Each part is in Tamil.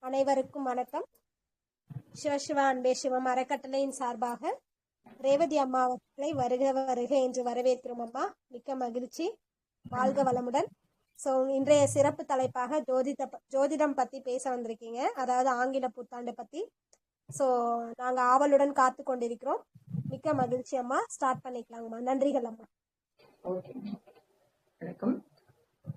அனைவருக்கும் வணக்கம். சிவசிவா அன்பே சிவம் அறக்கட்டளையின் சார்பாக ரேவதி அம்மா அவர்களை வருக வருக என்று வரவேற்கிறோம். அம்மா, மிக்க மகிழ்ச்சி, வாழ்க வளமுடன். ஸோ இன்றைய சிறப்பு தலைப்பாக ஜோதிடம் பற்றி பேச வந்திருக்கீங்க, அதாவது ஆங்கில புத்தாண்டு பற்றி. ஸோ நாங்கள் ஆவலுடன் காத்து கொண்டிருக்கிறோம். மிக்க மகிழ்ச்சி அம்மா, ஸ்டார்ட் பண்ணிக்கலாங்கம்மா. நன்றிகள் அம்மா. வணக்கம்.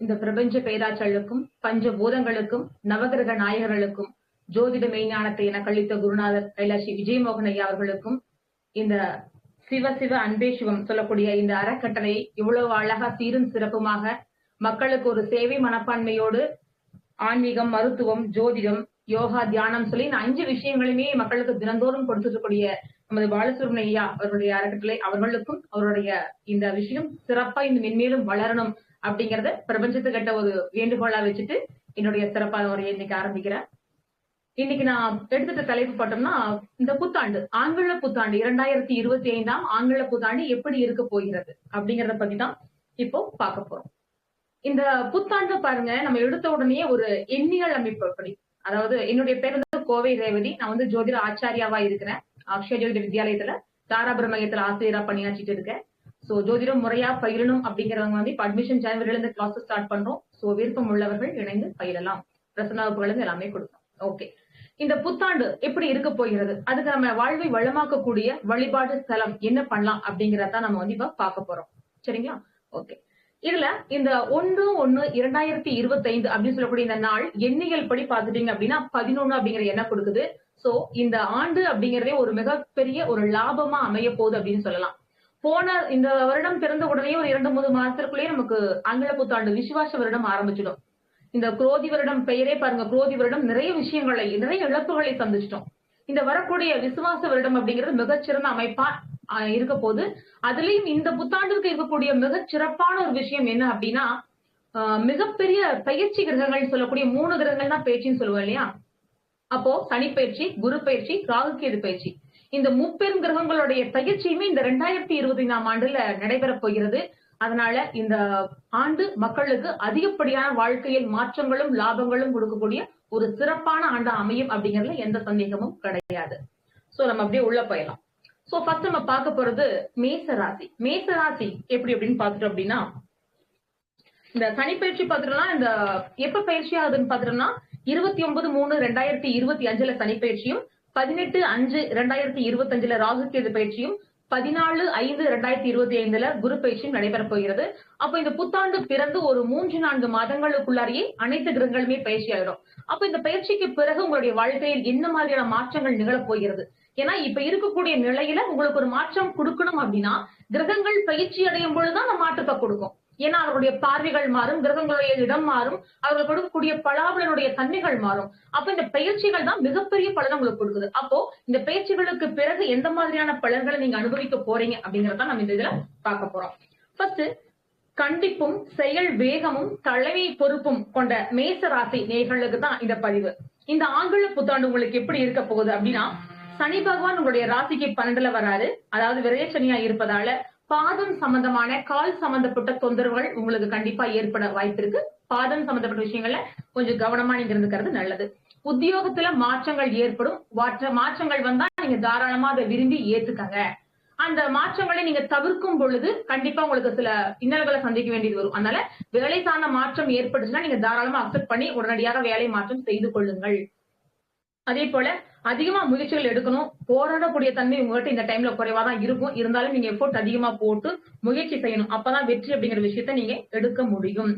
இந்த பிரபஞ்ச பேராற்றலுக்கும் பஞ்சபூதங்களுக்கும் நவகிரக நாயகர்களுக்கும் ஜோதிட மெய்ஞானத்தை என கழித்த குருநாதர் கைலாஷி விஜயமோகன் ஐயா அவர்களுக்கும் இந்த சிவ அன்பே சிவம் சொல்லக்கூடிய இந்த அறக்கட்டளை இவ்வளவு அழகா சீரும் சிறப்புமாக மக்களுக்கு ஒரு சேவை மனப்பான்மையோடு ஆன்மீகம், மருத்துவம், ஜோதிடம், யோகா, தியானம் சொல்லி இந்த 5 விஷயங்களுமே மக்களுக்கு தினந்தோறும் கொடுத்துக்கூடிய நமது பாலசுப்ரமணிய ஐயா அவருடைய அறக்கட்டளை அவர்களுக்கும் அவருடைய இந்த விஷயம் சிறப்பா இந்த மென்மேலும் வளரணும் அப்படிங்கறத பிரபஞ்சத்துக்கிட்ட ஒரு வேண்டுகோளா வச்சுட்டு என்னுடைய சிறப்பான உரையை இன்னைக்கு ஆரம்பிக்கிறேன். இன்னைக்கு நான் எடுத்துட்ட தலைப்பு பார்த்தோம்னா, இந்த புத்தாண்டு, ஆங்கில புத்தாண்டு 2025 ஆங்கில புத்தாண்டு எப்படி இருக்க போகிறது அப்படிங்கறத பத்தி தான் இப்போ பார்க்க போறோம். இந்த புத்தாண்டு பாருங்க, நம்ம எடுத்த உடனே ஒரு எண்ணியல் அமைப்பு அப்படி, அதாவது என்னுடைய பேர் வந்து கோவை ரேவதி. நான் வந்து ஜோதிட ஆச்சாரியாவா இருக்கிறேன். அக்ஷய ஜோதிட வித்யாலயத்துல தாராபுரம் மையத்துல ஆசிரியரா பணியாற்றிட்டு இருக்கேன். சோ ஜோதிடம் முறையா பயிலணும் அப்படிங்கிறவங்க வந்து இப்ப அட்மிஷன் ஜனவரியில இருந்து கிளாஸஸ் ஸ்டார்ட் பண்றோம். சோ விருப்பம் உள்ளவர்கள் இணைந்து பயிலலாம். பிரசன்ன வகுப்புகள் எல்லாமே கொடுக்கும். ஓகே, இந்த புத்தாண்டு எப்படி இருக்க போகிறது, அதுக்கு நம்ம வாழ்வை வளமாக்கக்கூடிய வழிபாடு ஸ்தலம் என்ன பண்ணலாம் அப்படிங்கறத நம்ம வந்து இப்ப பார்க்க போறோம். சரிங்களா? ஓகே, இதுல இந்த 1/1/2025 அப்படின்னு சொல்லக்கூடிய இந்த நாள் எண்ணியல் படி பாத்துட்டீங்க அப்படின்னா 11 அப்படிங்கிற எண்ணம் கொடுக்குது. சோ இந்த ஆண்டு அப்படிங்கறதே ஒரு மிகப்பெரிய ஒரு லாபமா அமைய போகுது அப்படின்னு சொல்லலாம். போன இந்த வருடம் பிறந்த உடனே ஒரு 2-3 மாசத்துக்குள்ளேயே நமக்கு ஆங்கில புத்தாண்டு விசுவாச வருடம் ஆரம்பிச்சிடும். இந்த குரோதி வருடம் பெயரே பாருங்க, குரோதி வருடம் நிறைய விஷயங்களை, நிறைய இழப்புகளை சந்திச்சிட்டோம். இந்த வரக்கூடிய விசுவாச வருடம் அப்படிங்கிறது மிகச்சிறந்த அமைப்பா இருக்க போது. அதுலயும் இந்த புத்தாண்டுக்கு இருக்கக்கூடிய மிகச் சிறப்பான ஒரு விஷயம் என்ன அப்படின்னா, மிகப்பெரிய பயிற்சி கிரகங்கள் சொல்லக்கூடிய 3 கிரகங்கள் தான் பயிற்சின்னு சொல்லுவோம் இல்லையா? அப்போ சனி பயிற்சி, குரு பயிற்சி, ராகு கேது பயிற்சி, இந்த முப்பெரும் கிரகங்களுடைய பயிற்சியுமே இந்த 2025 ஆண்டுல நடைபெற போகிறது. அதனால இந்த ஆண்டு மக்களுக்கு அதிகப்படியான வாழ்க்கையில் மாற்றங்களும் லாபங்களும் கொடுக்கக்கூடிய ஒரு சிறப்பான ஆண்டா அமையும் அப்படிங்கறதுல எந்த சந்தேகமும் கிடையாது. சோ நம்ம அப்படியே உள்ள போயிடலாம். சோ ஃபர்ஸ்ட் நம்ம பார்க்க போறது மேச ராசி. மேச ராசி எப்படி அப்படின்னு பாத்துட்டோம் அப்படின்னா, இந்த சனி பயிற்சி பாத்துட்டோம்னா, இந்த எப்ப பயிற்சி ஆகுதுன்னு பாத்துட்டோம்னா 29/3/2025 சனி பயிற்சியும், 18/5/2025 ராகு கேது பயிற்சியும், 14/5/2025 குரு பயிற்சியும் நடைபெற போகிறது. அப்ப இந்த புத்தாண்டு பிறந்து ஒரு 3-4 மாதங்களுக்குள்ளாரியே அனைத்து கிரகங்களுமே பயிற்சி ஆயிடும். அப்ப இந்த பயிற்சிக்கு பிறகு உங்களுடைய வாழ்க்கையில் என்ன மாதிரியான மாற்றங்கள் நிகழப் போகிறது? ஏன்னா இப்ப இருக்கக்கூடிய நிலையில உங்களுக்கு ஒரு மாற்றம் கொடுக்கணும் அப்படின்னா கிரகங்கள் பயிற்சி அடையும் பொழுதுதான் அந்த மாற்றத்தை கொடுக்கும். ஏன்னா அவர்களுடைய பார்வைகள் மாறும், கிரகங்களுடைய இடம் மாறும், அவர்கள் கொடுக்கக்கூடிய பலாபலனுடைய தன்மைகள் மாறும். அப்ப இந்த பயிற்சிகள் தான் மிகப்பெரிய பலனை உங்களுக்கு கொடுக்குது. அப்போ இந்த பயிற்சிகளுக்கு பிறகு எந்த மாதிரியான பலன்களை நீங்க அனுபவிக்க போறீங்க அப்படிங்கறத நம்ம இந்த இதுல பார்க்க போறோம். ஃபர்ஸ்ட், கண்டிப்பும் செயல் வேகமும் தலைமை பொறுப்பும் கொண்ட மேச ராசி நேயர்களுக்கு தான் இந்த பதிவு. இந்த ஆங்கில புத்தாண்டு உங்களுக்கு எப்படி இருக்க போகுது அப்படின்னா, சனி பகவான் உங்களுடைய ராசிக்கு 12ல வராரு. அதாவது விரயசனியா இருப்பதால பாதம் சம்பந்தமான, கால் சம்பந்தப்பட்ட தொந்தரவுகள் உங்களுக்கு கண்டிப்பா ஏற்பட வாய்ப்பு இருக்கு. பாதம் சம்பந்தப்பட்ட விஷயங்கள்ல கொஞ்சம் கவனமா நீங்க இருந்துக்கிறது நல்லது. உத்தியோகத்துல மாற்றங்கள் ஏற்படும். மாற்றங்கள் வந்தா நீங்க தாராளமா அதை விரும்பி ஏத்துக்கங்க. அந்த மாற்றங்களை நீங்க தவிர்க்கும் பொழுது கண்டிப்பா உங்களுக்கு சில இன்னல்களை சந்திக்க வேண்டியது வரும். அதனால வேலை சார்ந்த மாற்றம் ஏற்பட்டுச்சுன்னா நீங்க தாராளமா அக்செப்ட் பண்ணி உடனடியாக வேலை மாற்றம் செய்து கொள்ளுங்கள். அதே போல அதிகமா முயற்சிகள் எடுக்கணும். போராடக்கூடிய தன்மை உங்ககிட்ட இந்த டைம்ல குறைவா தான் இருக்கும். இருந்தாலும் நீங்க எஃபோர்ட் அதிகமா போட்டு முயற்சி செய்யணும். அப்பதான் வெற்றி அப்படிங்கிற விஷயத்த நீங்க எடுக்க முடியும்.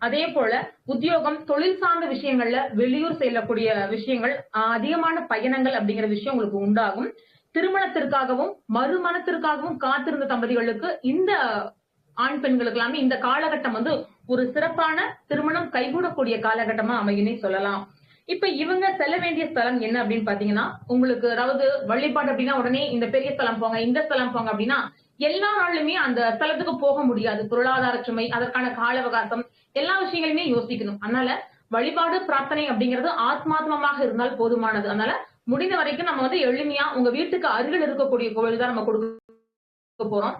அதே போல உத்தியோகம், தொழில் சார்ந்த விஷயங்கள்ல வெளியூர் செல்லக்கூடிய விஷயங்கள், அதிகமான பயணங்கள் அப்படிங்கிற விஷயம் உங்களுக்கு உண்டாகும். திருமணத்திற்காகவும் மறுமணத்திற்காகவும் காத்திருந்த தம்பதிகளுக்கு, இந்த ஆண் பெண்களுக்கு எல்லாமே இந்த காலகட்டம் வந்து ஒரு சிறப்பான திருமணம் கைகூடக்கூடிய காலகட்டமா அமையும்னே சொல்லலாம். இப்ப இவங்க செல்ல வேண்டிய ஸ்தலம் என்ன அப்படின்னு பாத்தீங்கன்னா, உங்களுக்கு அதாவது வழிபாடு அப்படின்னா உடனே இந்த பெரிய ஸ்தலம் போங்க, இந்த ஸ்தலம் போங்க அப்படின்னா எல்லா நாளுமே அந்த ஸ்தலத்துக்கு போக முடியாது. பொருளாதார சுமை, அதற்கான கால அவகாசம், எல்லா விஷயங்களுமே யோசிக்கணும். அதனால வழிபாடு பிரார்த்தனை அப்படிங்கிறது ஆத்மாத்மமாக இருந்தால் போதுமானது. அதனால முடிந்த வரைக்கும் நம்ம வந்து எளிமையா உங்க வீட்டுக்கு அருகில் இருக்கக்கூடிய கோவில் தான் நம்ம கொடுக்க போறோம்.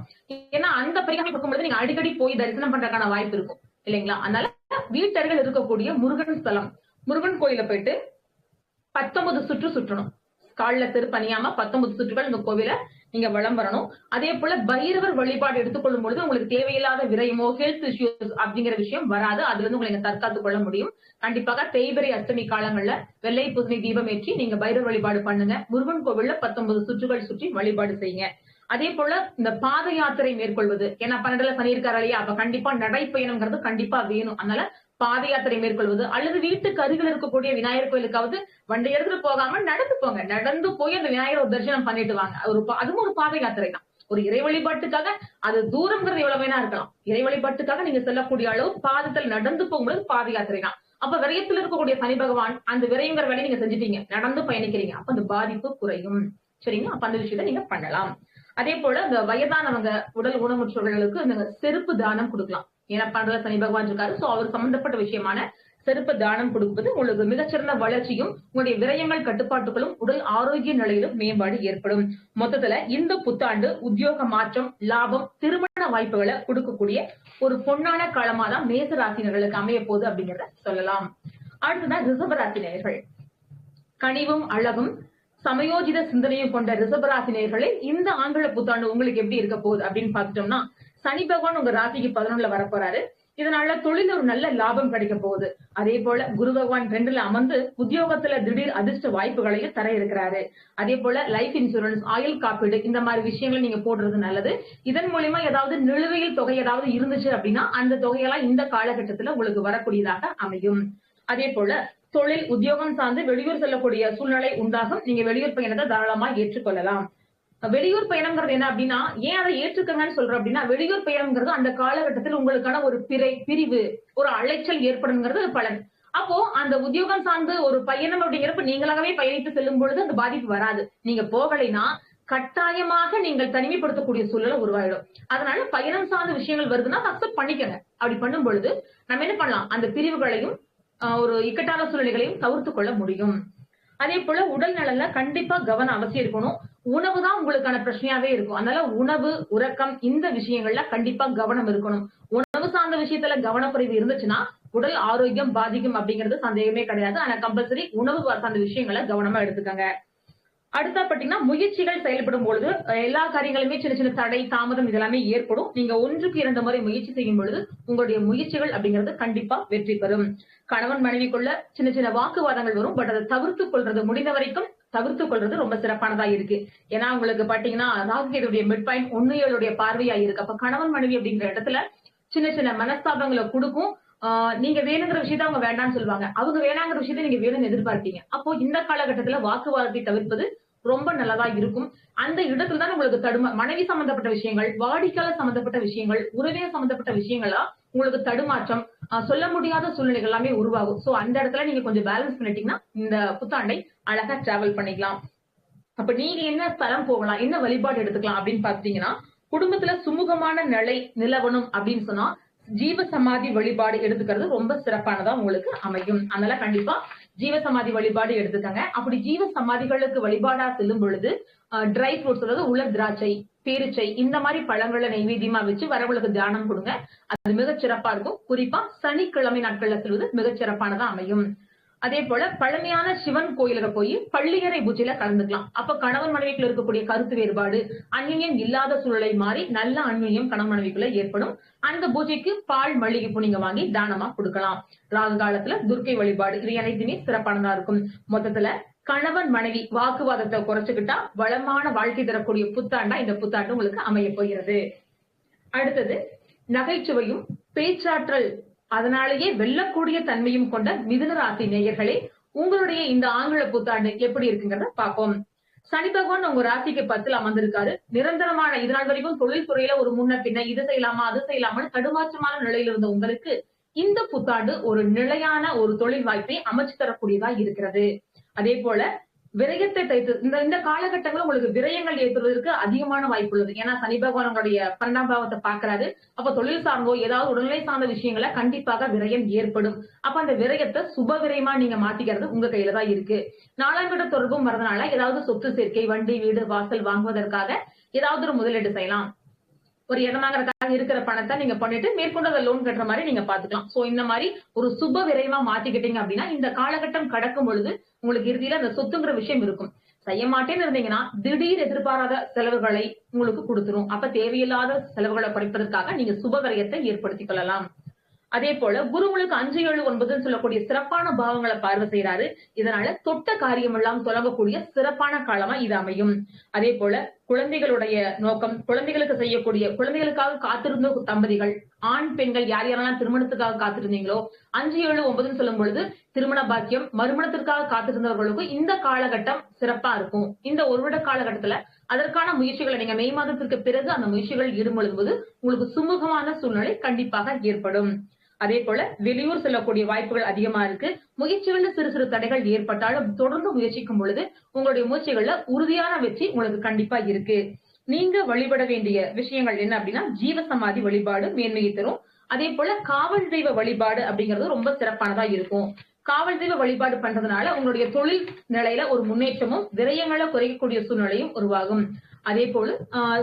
ஏன்னா அந்த பரிகாரம் கொடுக்கும்போது நீங்க அடிக்கடி போய் தரிசனம் பண்றதுக்கான வாய்ப்பு இருக்கும் இல்லைங்களா? அதனால வீட்டருகில் இருக்கக்கூடிய முருகன் ஸ்தலம், முருகன் கோயில போயிட்டு 19 சுற்று சுற்றணும். கால்ல செருப்பு அணியாம 19 சுற்றுகள் இந்த கோவில நீங்க வலம் வரணும். அதே போல பைரவர் வழிபாடு எடுத்துக்கொள்ளும் பொழுது உங்களுக்கு தேவையில்லாத விரயமோ ஹெல்த் இஷ்யூஸ் அப்படிங்கிற விஷயம் வராது. அதுல இருந்து உங்களை தற்காத்துக் கொள்ள முடியும். கண்டிப்பாக தேய்பிரை அஷ்டமி காலங்கள்ல வெள்ளை பூசணி தீபம் ஏற்றி நீங்க பைரவர் வழிபாடு பண்ணுங்க. முருகன் கோவில்ல 19 சுற்றுகள் சுற்றி வழிபாடு செய்யுங்க. அதே போல இந்த பாத யாத்திரை மேற்கொள்வது, ஏன்னா 12ல சனி இருக்காரு இல்லையா, அப்ப கண்டிப்பா நடைப்பயணம்ங்கிறது கண்டிப்பா வேணும். அதனால பாத யாத்திரை மேற்கொள்வது, அல்லது வீட்டுக்கு அருகில் இருக்கக்கூடிய விநாயகர் கோயிலுக்காவது வண்டி எடுத்துட்டு போகாம நடந்து போங்க. நடந்து போய் அந்த விநாயகர் தரிசனம் பண்ணிட்டு வாங்க. அதுவும் ஒரு பாத யாத்திரை தான். ஒரு இறை வழிபாட்டுக்காக, அது தூரம்ங்கிறது எவ்வளவு வேணா இருக்கலாம், இறை வழிபாட்டுக்காக நீங்க செல்லக்கூடிய அளவு பாதத்தில் நடந்து போகும்போது பாத யாத்திரை தான். அப்ப விரயத்தில் இருக்கக்கூடிய சனி பகவான் அந்த விரயங்கிற வேலையை நீங்க செஞ்சுட்டீங்க, நடந்து பயணிக்கிறீங்க, அப்ப அந்த பாதிப்பு குறையும். சரிங்களா? அப்ப அந்த விஷயத்த நீங்க பண்ணலாம். அதே போல இந்த வயதானவங்க, உடல் ஊனமுற்றவர்களுக்கு இந்த செருப்பு தானம் கொடுக்கலாம். ஏன்னா 12ல சனி பகவான் இருக்காரு. சோ அவர் சம்பந்தப்பட்ட விஷயமான செருப்பு தானம் கொடுப்பது உங்களுக்கு மிகச்சிறந்த வளர்ச்சியும் உங்களுடைய விரயங்கள் கட்டுப்பாட்டுகளும் உடல் ஆரோக்கிய நிலையிலும் மேம்பாடு ஏற்படும். மொத்தத்துல இந்த புத்தாண்டு உத்தியோக மாற்றம், லாபம், திருமண வாய்ப்புகளை கொடுக்கக்கூடிய ஒரு பொன்னான காலமா தான் மேச ராசினர்களுக்கு அமைய போகுது அப்படிங்கிறத சொல்லலாம். அடுத்ததான் ரிஷபராசினியர்கள். கனிவும் அழகும் சமயோஜித சிந்தனையும் கொண்ட ரிஷபராசினியர்களே, இந்த ஆங்கில புத்தாண்டு உங்களுக்கு எப்படி இருக்க போகுது அப்படின்னு பாத்துட்டோம்னா, சனி பகவான் உங்க ராசிக்கு 11ல வரப்போறாரு. இதனால தொழில் ஒரு நல்ல லாபம் கிடைக்க போகுது. அதே போல குரு பகவான் 2ல அமர்ந்து உத்தியோகத்துல திடீர் அதிர்ஷ்ட வாய்ப்புகளையும் தர இருக்கிறாரு. அதே போல லைஃப் இன்சூரன்ஸ், ஆயுள் காப்பீடு இந்த மாதிரி விஷயங்கள் நீங்க போடுறது நல்லது. இதன் மூலியமா ஏதாவது நிலுவையில் தொகை ஏதாவது இருந்துச்சு அப்படின்னா அந்த தொகையெல்லாம் இந்த காலகட்டத்துல உங்களுக்கு வரக்கூடியதாக அமையும். அதே போல தொழில் உத்தியோகம் சார்ந்து வெளியூர் செல்லக்கூடிய சூழ்நிலை உண்டாகும். நீங்க வெளியூர் பயணத்தை தாராளமா ஏற்றுக்கொள்ளலாம். வெளியூர் பயணம்ங்கிறது என்ன அப்படின்னா, ஏன் அதை ஏற்றுக்கங்கன்னு சொல்றோம் அப்படின்னா, வெளியூர் பயணம்ங்கிறது அந்த காலகட்டத்தில் உங்களுக்கான ஒரு பிரிவு, ஒரு அலைச்சல் ஏற்படுங்கிறது பலன். அப்போ அந்த உத்தியோகம் சார்ந்து ஒரு பயணம் அப்படிங்கிறப்ப நீங்களாகவே பயணித்து செல்லும் பொழுது அந்த பாதிப்பு வராது. நீங்க போகலைன்னா கட்டாயமாக நீங்கள் தனிமைப்படுத்தக்கூடிய சூழலை உருவாயிடும். அதனால பயணம் சார்ந்த விஷயங்கள் வருதுன்னா அக்செப்ட் பண்ணிக்கங்க. அப்படி பண்ணும் பொழுது நம்ம என்ன பண்ணலாம், அந்த பிரிவுகளையும் ஒரு இக்கட்டான சூழ்நிலைகளையும் தவிர்த்து கொள்ள முடியும். அதே போல உடல் நலன்ல கண்டிப்பா கவனம் அவசியம் இருக்கணும். உணவு தான் உங்களுக்கான பிரச்சனையாவே இருக்கும். அதனால உணவு, உறக்கம் இந்த விஷயங்கள்ல கண்டிப்பா கவனம் இருக்கணும். உணவு சார்ந்த விஷயத்துல கவனக்குறைவு இருந்துச்சுன்னா உடல் ஆரோக்கியம் பாதிக்கும் அப்படிங்கிறது சந்தேகமே கிடையாது. ஆனா கம்பல்சரி உணவு சார்ந்த விஷயங்களை கவனமா எடுத்துக்கங்க. அடுத்தா பாத்தீங்கன்னா, முயற்சிகள் செயல்படும் பொழுது எல்லா காரியங்களுமே சின்ன சின்ன தடை, தாமதம் இதெல்லாமே ஏற்படும். நீங்க 1க்கு 2 முறை முயற்சி செய்யும் பொழுது உங்களுடைய முயற்சிகள் அப்படிங்கிறது கண்டிப்பா வெற்றி பெறும். கணவன் மனைவிக்குள்ள சின்ன சின்ன வாக்குவாதங்கள் வரும். பட் அதை தவிர்த்து கொள்றது, முடிந்த வரைக்கும் தவிர்த்து கொள்றது ரொம்ப சிறப்பானதா இருக்கு. ஏன்னா உங்களுக்கு பாத்தீங்கன்னா ராகுகேதுடைய மிட் பாயிண்ட் 1-7 பார்வையா இருக்கு. அப்ப கணவன் மனைவி அப்படிங்கிற இடத்துல சின்ன சின்ன மனஸ்தாபங்களை கொடுக்கும். நீங்க வேணுங்கிற விஷயத்த அவங்க வேண்டாம்னு சொல்லுவாங்க, அவங்க வேணாங்கிற விஷயத்த நீங்க வேணும்னு எதிர்பார்ப்பீங்க. அப்போ இந்த காலகட்டத்துல வாக்குவாதத்தை தவிர்ப்பது ரொம்ப நல்லதா இருக்கும். அந்த இடத்துல தான் உங்களுக்கு மனைவி சம்பந்தப்பட்ட விஷயங்கள், வாடிக்கையாளர் சம்பந்தப்பட்ட விஷயங்கள், உறவினர் சம்பந்தப்பட்ட விஷயங்களா உங்களுக்கு தடுமாற்றம், சொல்ல முடியாத சூழ்நிலைகள் எல்லாமே உருவாகும். சோ அந்த இடத்துல நீங்க கொஞ்சம் பேலன்ஸ் பண்ணிட்டீங்கன்னா இந்த புத்தாண்டை அழகா டிராவல் பண்ணிக்கலாம். அப்ப நீங்க என்ன ஸ்தலம் போகலாம், என்ன வழிபாடு எடுத்துக்கலாம் அப்படின்னு பாத்தீங்கன்னா, குடும்பத்துல சுமூகமான நிலை நிலவணும் அப்படின்னு சொன்னா ஜீவ சமாதி வழிபாடு எடுத்துக்கிறது ரொம்ப சிறப்பானதா உங்களுக்கு அமையும். அதனால கண்டிப்பா ஜீவ சமாதி வழிபாடு எடுத்துக்கங்க. அப்படி ஜீவ சமாதிகளுக்கு வழிபாடா செல்லும் பொழுது ட்ரை ஃப்ரூட்ஸ், அதாவது உலர் திராட்சை, பேரிச்சை இந்த மாதிரி பழங்களை நைவேத்தியமா வச்சு வரவங்களுக்கு தியானம் கொடுங்க. அது மிகச் சிறப்பா இருக்கும். குறிப்பா சனிக்கிழமை நாட்கள்ல செல்வது மிகச் சிறப்பானதா அமையும். அதே போல பழமையான சிவன் கோயிலுக்கு போய் பள்ளியறை பூஜையில கலந்துக்கலாம். அப்ப கணவன் மனைவிக்குள்ள இருக்கக்கூடிய கருத்து வேறுபாடு, அந்நியம் இல்லாத சூழலை மாறி நல்ல அந்நியம் கணவன் மனைவிக்குள்ள ஏற்படும். அந்த பூஜைக்கு பால், மல்லிகைப்பூ நீங்க வாங்கி தானமா கொடுக்கலாம். ராகு காலத்துல துர்க்கை வழிபாடு, இது அனைத்துமே சிறப்பானதா இருக்கும். மொத்தத்துல கணவன் மனைவி வாக்குவாதத்தை குறைச்சுக்கிட்டா வளமான வாழ்க்கை தரக்கூடிய புத்தாண்டா இந்த புத்தாண்டு உங்களுக்கு அமைய போகிறது. அடுத்தது நகைச்சுவையும் பேச்சாற்றல், அதனாலேயே வெல்லக்கூடிய தன்மையும் கொண்ட மிதுன ராசி நேயர்களே, உங்களுடைய இந்த ஆங்கில புத்தாண்டு எப்படி இருக்குங்கிறத பார்ப்போம். சனி பகவான் உங்க ராசிக்கு 10ல் அமர்ந்திருக்காரு. நிரந்தரமான இதனால் வரைக்கும் தொழில் துறையில ஒரு முன்ன பின்ன இது செய்யலாமா அது செய்யலாமான்னு தடுமாற்றமான நிலையில இருந்த உங்களுக்கு இந்த புத்தாண்டு ஒரு நிலையான ஒரு தொழில் வாய்ப்பை அமைச்சு தரக்கூடியதா இருக்கிறது. அதே போல விரயத்தை தைத்து இந்த காலகட்டங்களும் உங்களுக்கு விரயங்கள் ஏற்படுவதற்கு அதிகமான வாய்ப்பு உள்ளது. ஏன்னா சனி பகவான் உங்களுடைய 12ஆம் பாவத்தை பாக்குறாரு. அப்ப தொழில் சார்ந்தோ ஏதாவது உடல்நிலை சார்ந்த விஷயங்கள கண்டிப்பாக விரயம் ஏற்படும். அப்ப அந்த விரயத்தை சுப விரயமா நீங்க மாத்திக்கிறது உங்க கையில தான் இருக்கு. 4ஆம் வீடு தொடர்பும் வரதுனால ஏதாவது சொத்து சேர்க்கை, வண்டி, வீடு, வாசல் வாங்குவதற்காக ஏதாவது ஒரு முதலீடு செய்யலாம். ஒரு இடம் வாங்குறதுக்காக இருக்கிற பணத்தை நீங்க பண்ணிட்டு மேற்கொண்டு அதை லோன் கட்டுற மாதிரி நீங்க பாத்துக்கலாம். சோ இந்த மாதிரி ஒரு சுப விரைவா மாத்திக்கிட்டீங்க அப்படின்னா இந்த காலகட்டம் கடக்கும் பொழுது உங்களுக்கு இறுதியில அந்த சொத்துங்கிற விஷயம் இருக்கும். செய்ய மாட்டேன்னு இருந்தீங்கன்னா திடீர் எதிர்பாராத செலவுகளை உங்களுக்கு கொடுத்துரும். அப்ப தேவையில்லாத செலவுகளை குறைப்பதற்காக நீங்க சுப விரயத்தை ஏற்படுத்திக் கொள்ளலாம். அதே போல குரு உங்களுக்கு 5, 7, 9 சொல்லக்கூடிய சிறப்பான பாவங்களை பார்வை செய்யறாரு. இதனால தொட்ட காரியம் எல்லாம் தொடங்கக்கூடிய சிறப்பான காலமா இது அமையும். அதே போல குழந்தைகளுடைய நோக்கம், குழந்தைகளுக்கு செய்யக்கூடிய, குழந்தைகளுக்காக காத்திருந்த தம்பதிகள், ஆண் பெண்கள் யார் யாரெல்லாம் திருமணத்துக்காக காத்திருந்தீங்களோ 5, 7, 9 சொல்லும் பொழுது திருமண பாக்கியம், மறுமணத்திற்காக காத்திருந்தவர்களுக்கு இந்த காலகட்டம் சிறப்பா இருக்கும். இந்த ஒரு வருட காலகட்டத்துல அதற்கான முயற்சிகளை நீங்க மே மாதத்திற்கு பிறகு அந்த முயற்சிகள் ஈடுபடும்போது உங்களுக்கு சுமூகமான சூழ்நிலை கண்டிப்பாக ஏற்படும். அதே போல வெளியூர் செல்லக்கூடிய வாய்ப்புகள் அதிகமா இருக்கு. முயற்சிகள்ல சிறு சிறு தடைகள் ஏற்பட்டாலும் தொடர்ந்து முயற்சிக்கும் பொழுது உங்களுடைய முயற்சிகள்ல உறுதியான வெற்றி உங்களுக்கு கண்டிப்பா இருக்கு. நீங்க வழிபட வேண்டிய விஷயங்கள் என்ன அப்படின்னா ஜீவசமாதி வழிபாடு மேன்மையை தரும். அதே போல காவல் தெய்வ வழிபாடு அப்படிங்கிறது ரொம்ப சிறப்பானதா இருக்கும். காவல் தெய்வ வழிபாடு பண்றதுனால உங்களுடைய தொழில் நிலையில ஒரு முன்னேற்றமும் விரயங்களை குறைக்கக்கூடிய சூழ்நிலையும் உருவாகும். அதே போல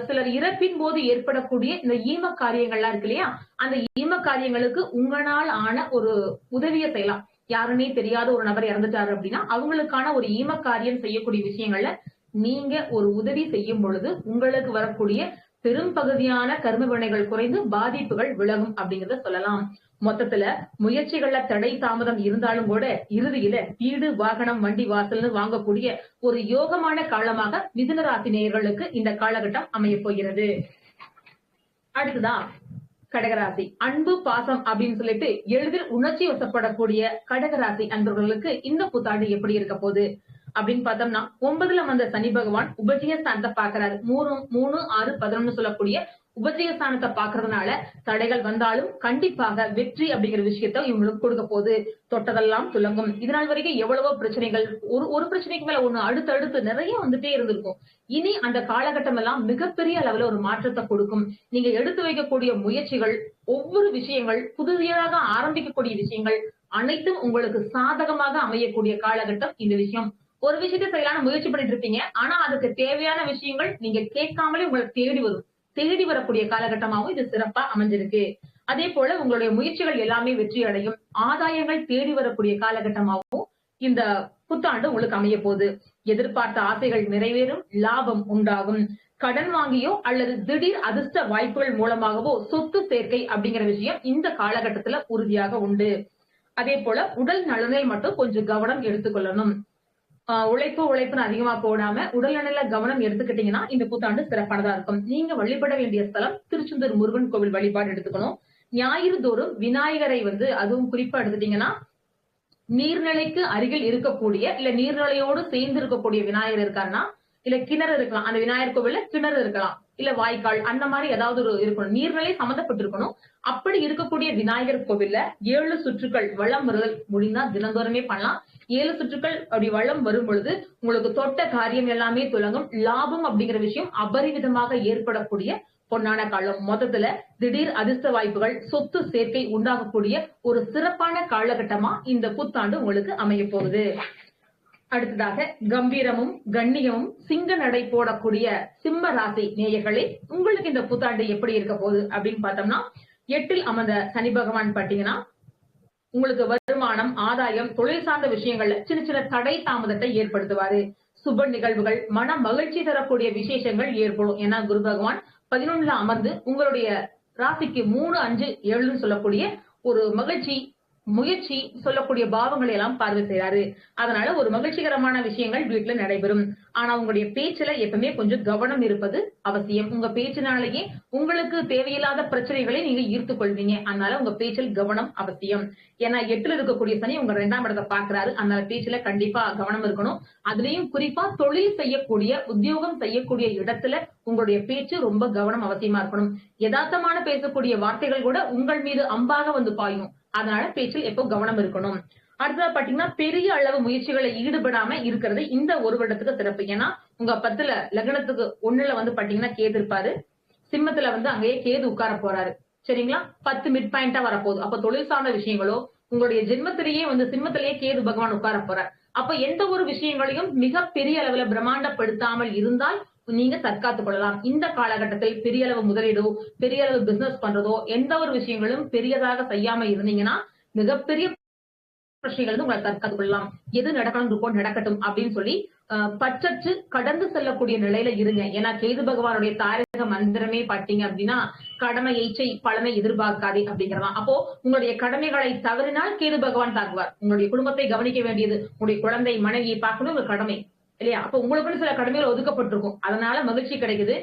சிலர் இறப்பின் போது ஏற்படக்கூடிய இந்த ஈம காரியங்கள்லாம் இருக்கு இல்லையா, அந்த ஈம காரியங்களுக்கு உங்களால் ஆன ஒரு உதவியை செய்யலாம். யாருன்னே தெரியாத ஒரு நபர் இறந்துட்டாரு அப்படின்னா அவங்களுக்கான ஒரு ஈம காரியம் செய்யக்கூடிய விஷயங்கள்ல நீங்க ஒரு உதவி செய்யும் பொழுது உங்களுக்கு வரக்கூடிய பெரும் பகுதியான கர்ம வினைகள் குறைந்து பாதிப்புகள் விலகும் அப்படிங்கறத சொல்லலாம். மொத்தத்துல முயற்சிகள்ல தடை தாமதம் இருந்தாலும் கூட இறுதியில வீடு, வாகனம், வண்டி, வாசல்னு வாங்கக்கூடிய ஒரு யோகமான காலமாக மிதுன ராசி நேயர்களுக்கு இந்த காலகட்டம் அமைய போகிறது. அடுத்ததா கடகராசி. அன்பு, பாசம் அப்படின்னு சொல்லிட்டு எளிதில் உணர்ச்சி வசப்படக்கூடிய கடகராசி அன்பர்களுக்கு இந்த புத்தாண்டு எப்படி இருக்க போகுது அப்படின்னு பார்த்தோம்னா 9ல வந்த சனி பகவான் உபஜய ஸ்தானத்தை பாக்குறாரு. 3, 6, 11 சொல்லக்கூடிய உபஜய ஸ்தானத்தை பாக்குறதுனால தடைகள் வந்தாலும் கண்டிப்பாக வெற்றி அப்படிங்கிற விஷயத்த இவங்களுக்கு கொடுக்க போகுது. தொட்டதெல்லாம் துலங்கும். இதனால் வரைக்கும் எவ்வளவோ பிரச்சனைகள், ஒரு பிரச்சனைக்கு மேல ஒண்ணு அடுத்தடுத்து நிறைய வந்துட்டே இருந்திருக்கும். இனி அந்த காலகட்டம் எல்லாம் மிகப்பெரிய அளவுல ஒரு மாற்றத்தை கொடுக்கும். நீங்க எடுத்து வைக்கக்கூடிய முயற்சிகள், ஒவ்வொரு விஷயங்கள், புதிதாக ஆரம்பிக்கக்கூடிய விஷயங்கள் அனைத்தும் உங்களுக்கு சாதகமாக அமையக்கூடிய காலகட்டம் இந்த விஷயம். ஒரு விஷயத்தை செய்யலாம்னு முயற்சி பண்ணிட்டு இருப்பீங்க, ஆனா அதுக்கு தேவையான விஷயங்கள் நீங்க கேட்காமலே உங்களுக்கு தேடி வரும். தேடி வரக்கூடிய காலகட்டமாகவும் இது சிறப்பா அமைஞ்சிருக்கு. அதே போல உங்களுடைய முயற்சிகள் எல்லாமே வெற்றி அடையும். ஆதாயங்கள் தேடி வரக்கூடிய காலகட்டமாகவும் இந்த புத்தாண்டு உங்களுக்கு அமைய போகுது. எதிர்பார்த்த ஆசைகள் நிறைவேறும், லாபம் உண்டாகும். கடன் வாங்கியோ அல்லது திடீர் அதிர்ஷ்ட வாய்ப்புகள் மூலமாகவோ சொத்து சேர்க்கை அப்படிங்கிற விஷயம் இந்த காலகட்டத்துல உறுதியாக உண்டு. அதே போல உடல் நலனில் மட்டும் கொஞ்சம் கவனம் எடுத்துக்கொள்ளணும். உழைப்புன்னு அதிகமா போடாம உடல் நலனில கவனம் எடுத்துக்கிட்டீங்கன்னா இந்த புத்தாண்டு சிறப்பானதா இருக்கும். நீங்க வழிபட வேண்டிய ஸ்தலம் திருச்செந்தூர் முருகன் கோவில் வழிபாடு எடுத்துக்கணும். ஞாயிறு தோறும் விநாயகரை அதுவும் குறிப்பா எடுத்துட்டீங்கன்னா நீர்நிலைக்கு அருகில் இருக்கக்கூடிய இல்ல நீர்நிலையோடு சேர்ந்து இருக்கக்கூடிய விநாயகர் இருக்காருன்னா, இல்ல கிணறு இருக்கலாம், அந்த விநாயகர் கோவில்ல கிணறு இருக்கலாம், இல்ல வாய்க்கால், அந்த மாதிரி ஏதாவது ஒரு இருக்கணும், நீர்நிலை சம்பந்தப்பட்டிருக்கணும். அப்படி இருக்கக்கூடிய விநாயகர் கோவில்ல 7 சுற்றுக்கள் வலம் வருதல் முடிந்தா தினந்தோறுமே பண்ணலாம். 7 சுற்றுக்கள் அப்படி வளம் வரும் பொழுது உங்களுக்கு தொட்ட காரியம் எல்லாமே துலங்கும். லாபம் அப்படிங்கிற விஷயம் அபரிவிதமாக ஏற்படக்கூடிய பொன்னான காலம். மொத்தத்துல திடீர் அதிர்ஷ்ட வாய்ப்புகள், சொத்து சேர்க்கை உண்டாகக்கூடிய ஒரு சிறப்பான காலகட்டமா இந்த புத்தாண்டு உங்களுக்கு அமைய போகுது. அடுத்ததாக கம்பீரமும் கண்ணியமும் சிங்க நடை போடக்கூடிய சிம்ம ராசி நேயர்களே, உங்களுக்கு இந்த புத்தாண்டு எப்படி இருக்க போகுது அப்படின்னு பார்த்தோம்னா 8ல் அமர்ந்த சனி பகவான் பாத்தீங்கன்னா உங்களுக்கு வருமானம், ஆதாயம், தொழில் சார்ந்த விஷயங்கள்ல சின்ன சின்ன தடை தாமதத்தை ஏற்படுத்துவாரு. சுப நிகழ்வுகள், மன மகிழ்ச்சி தரக்கூடிய விசேஷங்கள் ஏற்படும். ஏன்னா குரு பகவான் 11ல அமர்ந்து உங்களுடைய ராசிக்கு 3, 5, 7 சொல்லக்கூடிய ஒரு மகிழ்ச்சி, முயற்சி சொல்லக்கூடிய பாவங்களை எல்லாம் பார்வை செய்யறாரு. அதனால ஒரு மகிழ்ச்சிகரமான விஷயங்கள் வீட்டுல நடைபெறும். ஆனா உங்களுடைய பேச்சுல எப்பவுமே கொஞ்சம் கவனம் இருப்பது அவசியம். உங்க பேச்சினாலேயே உங்களுக்கு தேவையில்லாத பிரச்சனைகளை நீங்க ஈர்த்து கொள்வீங்க. அதனால உங்க பேச்சில் கவனம் அவசியம். ஏன்னா 8ல இருக்கக்கூடிய சனி உங்க 2ஆம் இடத்தை பாக்குறாரு. அதனால பேச்சுல கண்டிப்பா கவனம் இருக்கணும். அதுலயும் குறிப்பா தொழில் செய்யக்கூடிய, உத்தியோகம் செய்யக்கூடிய இடத்துல உங்களுடைய பேச்சு ரொம்ப கவனம் அவசியமா இருக்கணும். யதார்த்தமான பேசக்கூடிய வார்த்தைகள் கூட உங்கள் மீது அம்பாக பாயும். அதனால பேச்சில் எப்போ கவனம் இருக்கணும். அடுத்ததா பாத்தீங்கன்னா பெரிய அளவு முயற்சிகளை ஈடுபடாம இருக்கிறது இந்த ஒரு வருடத்துக்கு சிறப்பு. ஏன்னா உங்க 10ல லக்னத்துக்கு 1ல பாத்தீங்கன்னா கேது இருப்பாரு. சிம்மத்துல அங்கேயே கேது உட்கார போறாரு. சரிங்களா? 10 மிட் பாயிண்டா வரப்போகுது. அப்ப தொழில் சார்ந்த விஷயங்களோ உங்களுடைய ஜென்மத்திலேயே சிம்மத்திலேயே கேது பகவான் உட்கார போறார். அப்ப எந்த ஒரு விஷயங்களையும் மிக பெரிய அளவுல பிரம்மாண்டப்படுத்தாமல் இருந்தால் நீங்க தற்காத்துக் கொள்ளலாம். இந்த காலகட்டத்தில் பெரிய அளவு முதலீடோ பெரிய அளவு பிசினஸ் பண்றதோ எந்த ஒரு விஷயங்களும் பெரியதாக செய்யாம இருந்தீங்கன்னா மிகப்பெரிய பிரச்சனைகள் உங்களை தற்காத்துக் கொள்ளலாம். எது நடக்கணும் இருக்கோ நடக்கட்டும் அப்படின்னு சொல்லி பற்றற்று கடந்து செல்லக்கூடிய நிலையில இருங்க. ஏன்னா கேது பகவானுடைய தாரக மந்திரமே பாத்தீங்க அப்படின்னா கடமை எய்ச்சை பலனை எதிர்பார்க்காதே அப்படிங்கிறதான். அப்போ உங்களுடைய கடமைகளை தவறினால் கேது பகவான் தாக்குவார். உங்களுடைய குடும்பத்தை கவனிக்க வேண்டியது, உங்களுடைய குழந்தை மனைவியை பார்க்கணும் உங்க கடமை இல்லையா? அப்ப உங்களுக்குன்னு சில கடமைகள் ஒதுக்கப்பட்டிருக்கும். அதனால மகிழ்ச்சி கிடைக்குது.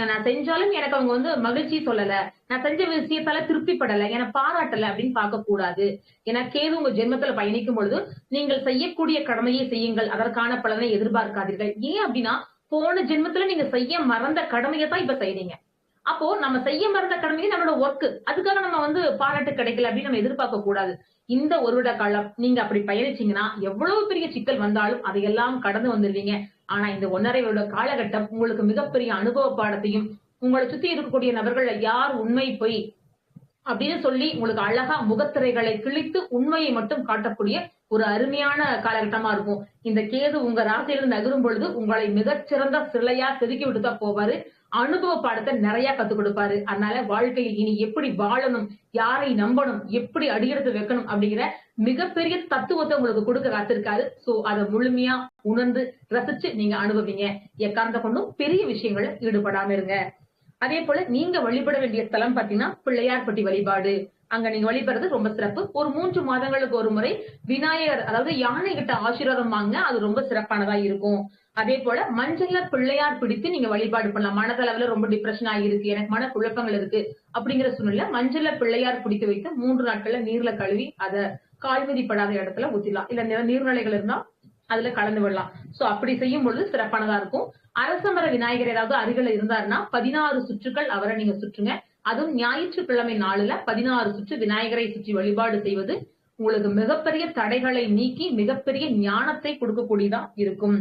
நான் செஞ்சாலும் எனக்கு அவங்க மகிழ்ச்சி சொல்லல, நான் செஞ்ச விஷயத்தால திருப்திப்படல, என பாராட்டல அப்படின்னு பார்க்க கூடாது. ஏன்னா கேது உங்க ஜென்மத்துல பயணிக்கும் பொழுது நீங்கள் செய்யக்கூடிய கடமையை செய்யுங்கள், அதற்கான பலனை எதிர்பார்க்காதீர்கள். ஏன் அப்படின்னா போன ஜென்மத்துல நீங்க செய்ய மறந்த கடமையை தான் இப்ப செய்றீங்க. அப்போ நம்ம செய்ய மறந்த கடமையை நம்மளோட ஒர்க், அதுக்காக நம்ம பாராட்டு கிடைக்கல அப்படின்னு நம்ம எதிர்பார்க்க கூடாது. இந்த ஒரு வருட காலம் நீங்க அப்படி பயணிச்சீங்கன்னா எவ்வளவு பெரிய சிக்கல் வந்தாலும் அதையெல்லாம் கடந்து வந்துருவீங்க. ஆனா இந்த 1.5 வருட காலகட்டம் உங்களுக்கு மிகப்பெரிய அனுபவ பாடத்தையும், உங்களை சுத்தி இருக்கக்கூடிய நபர்கள் யார் உண்மை பொய் அப்படின்னு சொல்லி உங்களுக்கு அழகா முகத்திரைகளை கிழித்து உண்மையை மட்டும் காட்டக்கூடிய ஒரு அருமையான காலகட்டமா இருக்கும். இந்த கேது உங்க ராசியிலிருந்து நகரும் பொழுது உங்களை மிகச்சிறந்த சிலையா செதுக்கி விட்டுதான் போவாரு. அனுபவ பாடத்தை நிறைய கத்துக் கொடுப்பாரு. அதனால வாழ்க்கையில் இனி எப்படி வாழணும், யாரை நம்பணும், எப்படி அடியெடுத்து வைக்கணும் அப்படிங்கிற மிகப்பெரிய தத்துவத்தை உங்களுக்கு கொடுக்க காத்திருக்காரு. சோ அதை முழுமையா உணர்ந்து ரசிச்சு நீங்க அனுபவிங்க. எக்காரணத்தை கொண்டும் பெரிய விஷயங்கள்ல ஈடுபடாம இருங்க. அதே போல நீங்க வழிபட வேண்டிய ஸ்தலம் பாத்தீங்கன்னா பிள்ளையார்பட்டி வழிபாடு. அங்க நீங்க வழிபடுறது ரொம்ப சிறப்பு. ஒரு 3 மாதங்களுக்கு ஒரு முறை விநாயகர், அதாவது யானை கிட்ட ஆசீர்வாதம் வாங்க, அது ரொம்ப சிறப்பானதா இருக்கும். அதே போல மஞ்சள்ல பிள்ளையார் பிடித்து நீங்க வழிபாடு பண்ணலாம். மனதளவுல ரொம்ப டிப்ரெஷன் ஆகிருக்கு, எனக்கு மன குழப்பங்கள் இருக்கு அப்படிங்கிற சூழ்நிலை மஞ்சள்ல பிள்ளையார் பிடித்து வைத்து 3 நாட்கள்ல நீர்ல கழுவி அதை கால்மிதிப்படாத இடத்துல ஊத்திடலாம். இல்ல நீர்நிலைகள் இருந்தா அதுல கலந்து விடலாம். சோ அப்படி செய்யும் பொழுது சிறப்பானதா இருக்கும். அரசமர விநாயகர் ஏதாவது அருகில இருந்தாருன்னா 16 சுற்றுக்கள் அவரை நீங்க சுற்றுங்க. அதுவும் ஞாயிற்றுக்கிழமை நாளுல 16 சுற்று விநாயகரை சுற்றி வழிபாடு செய்வது உங்களுக்கு மிகப்பெரிய தடைகளை நீக்கி மிகப்பெரிய ஞானத்தை கொடுக்கக்கூடியதா இருக்கும்.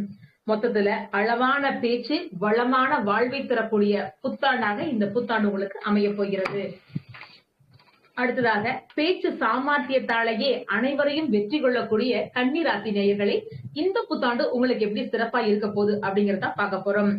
மொத்தத்துல அளவான பேச்சு வளமான வாழ்வை தரக்கூடிய புத்தாண்டாக இந்த புத்தாண்டு உங்களுக்கு அமைய போகிறது. அடுத்ததாக பேச்சு சாமர்த்தியத்தாலேயே அனைவரையும் வெற்றி கொள்ளக்கூடிய கன்னி ராசி நேயர்களே, இந்த புத்தாண்டு உங்களுக்கு எப்படி சிறப்பா இருக்க போகுது அப்படிங்கறத பார்க்க போறோம்.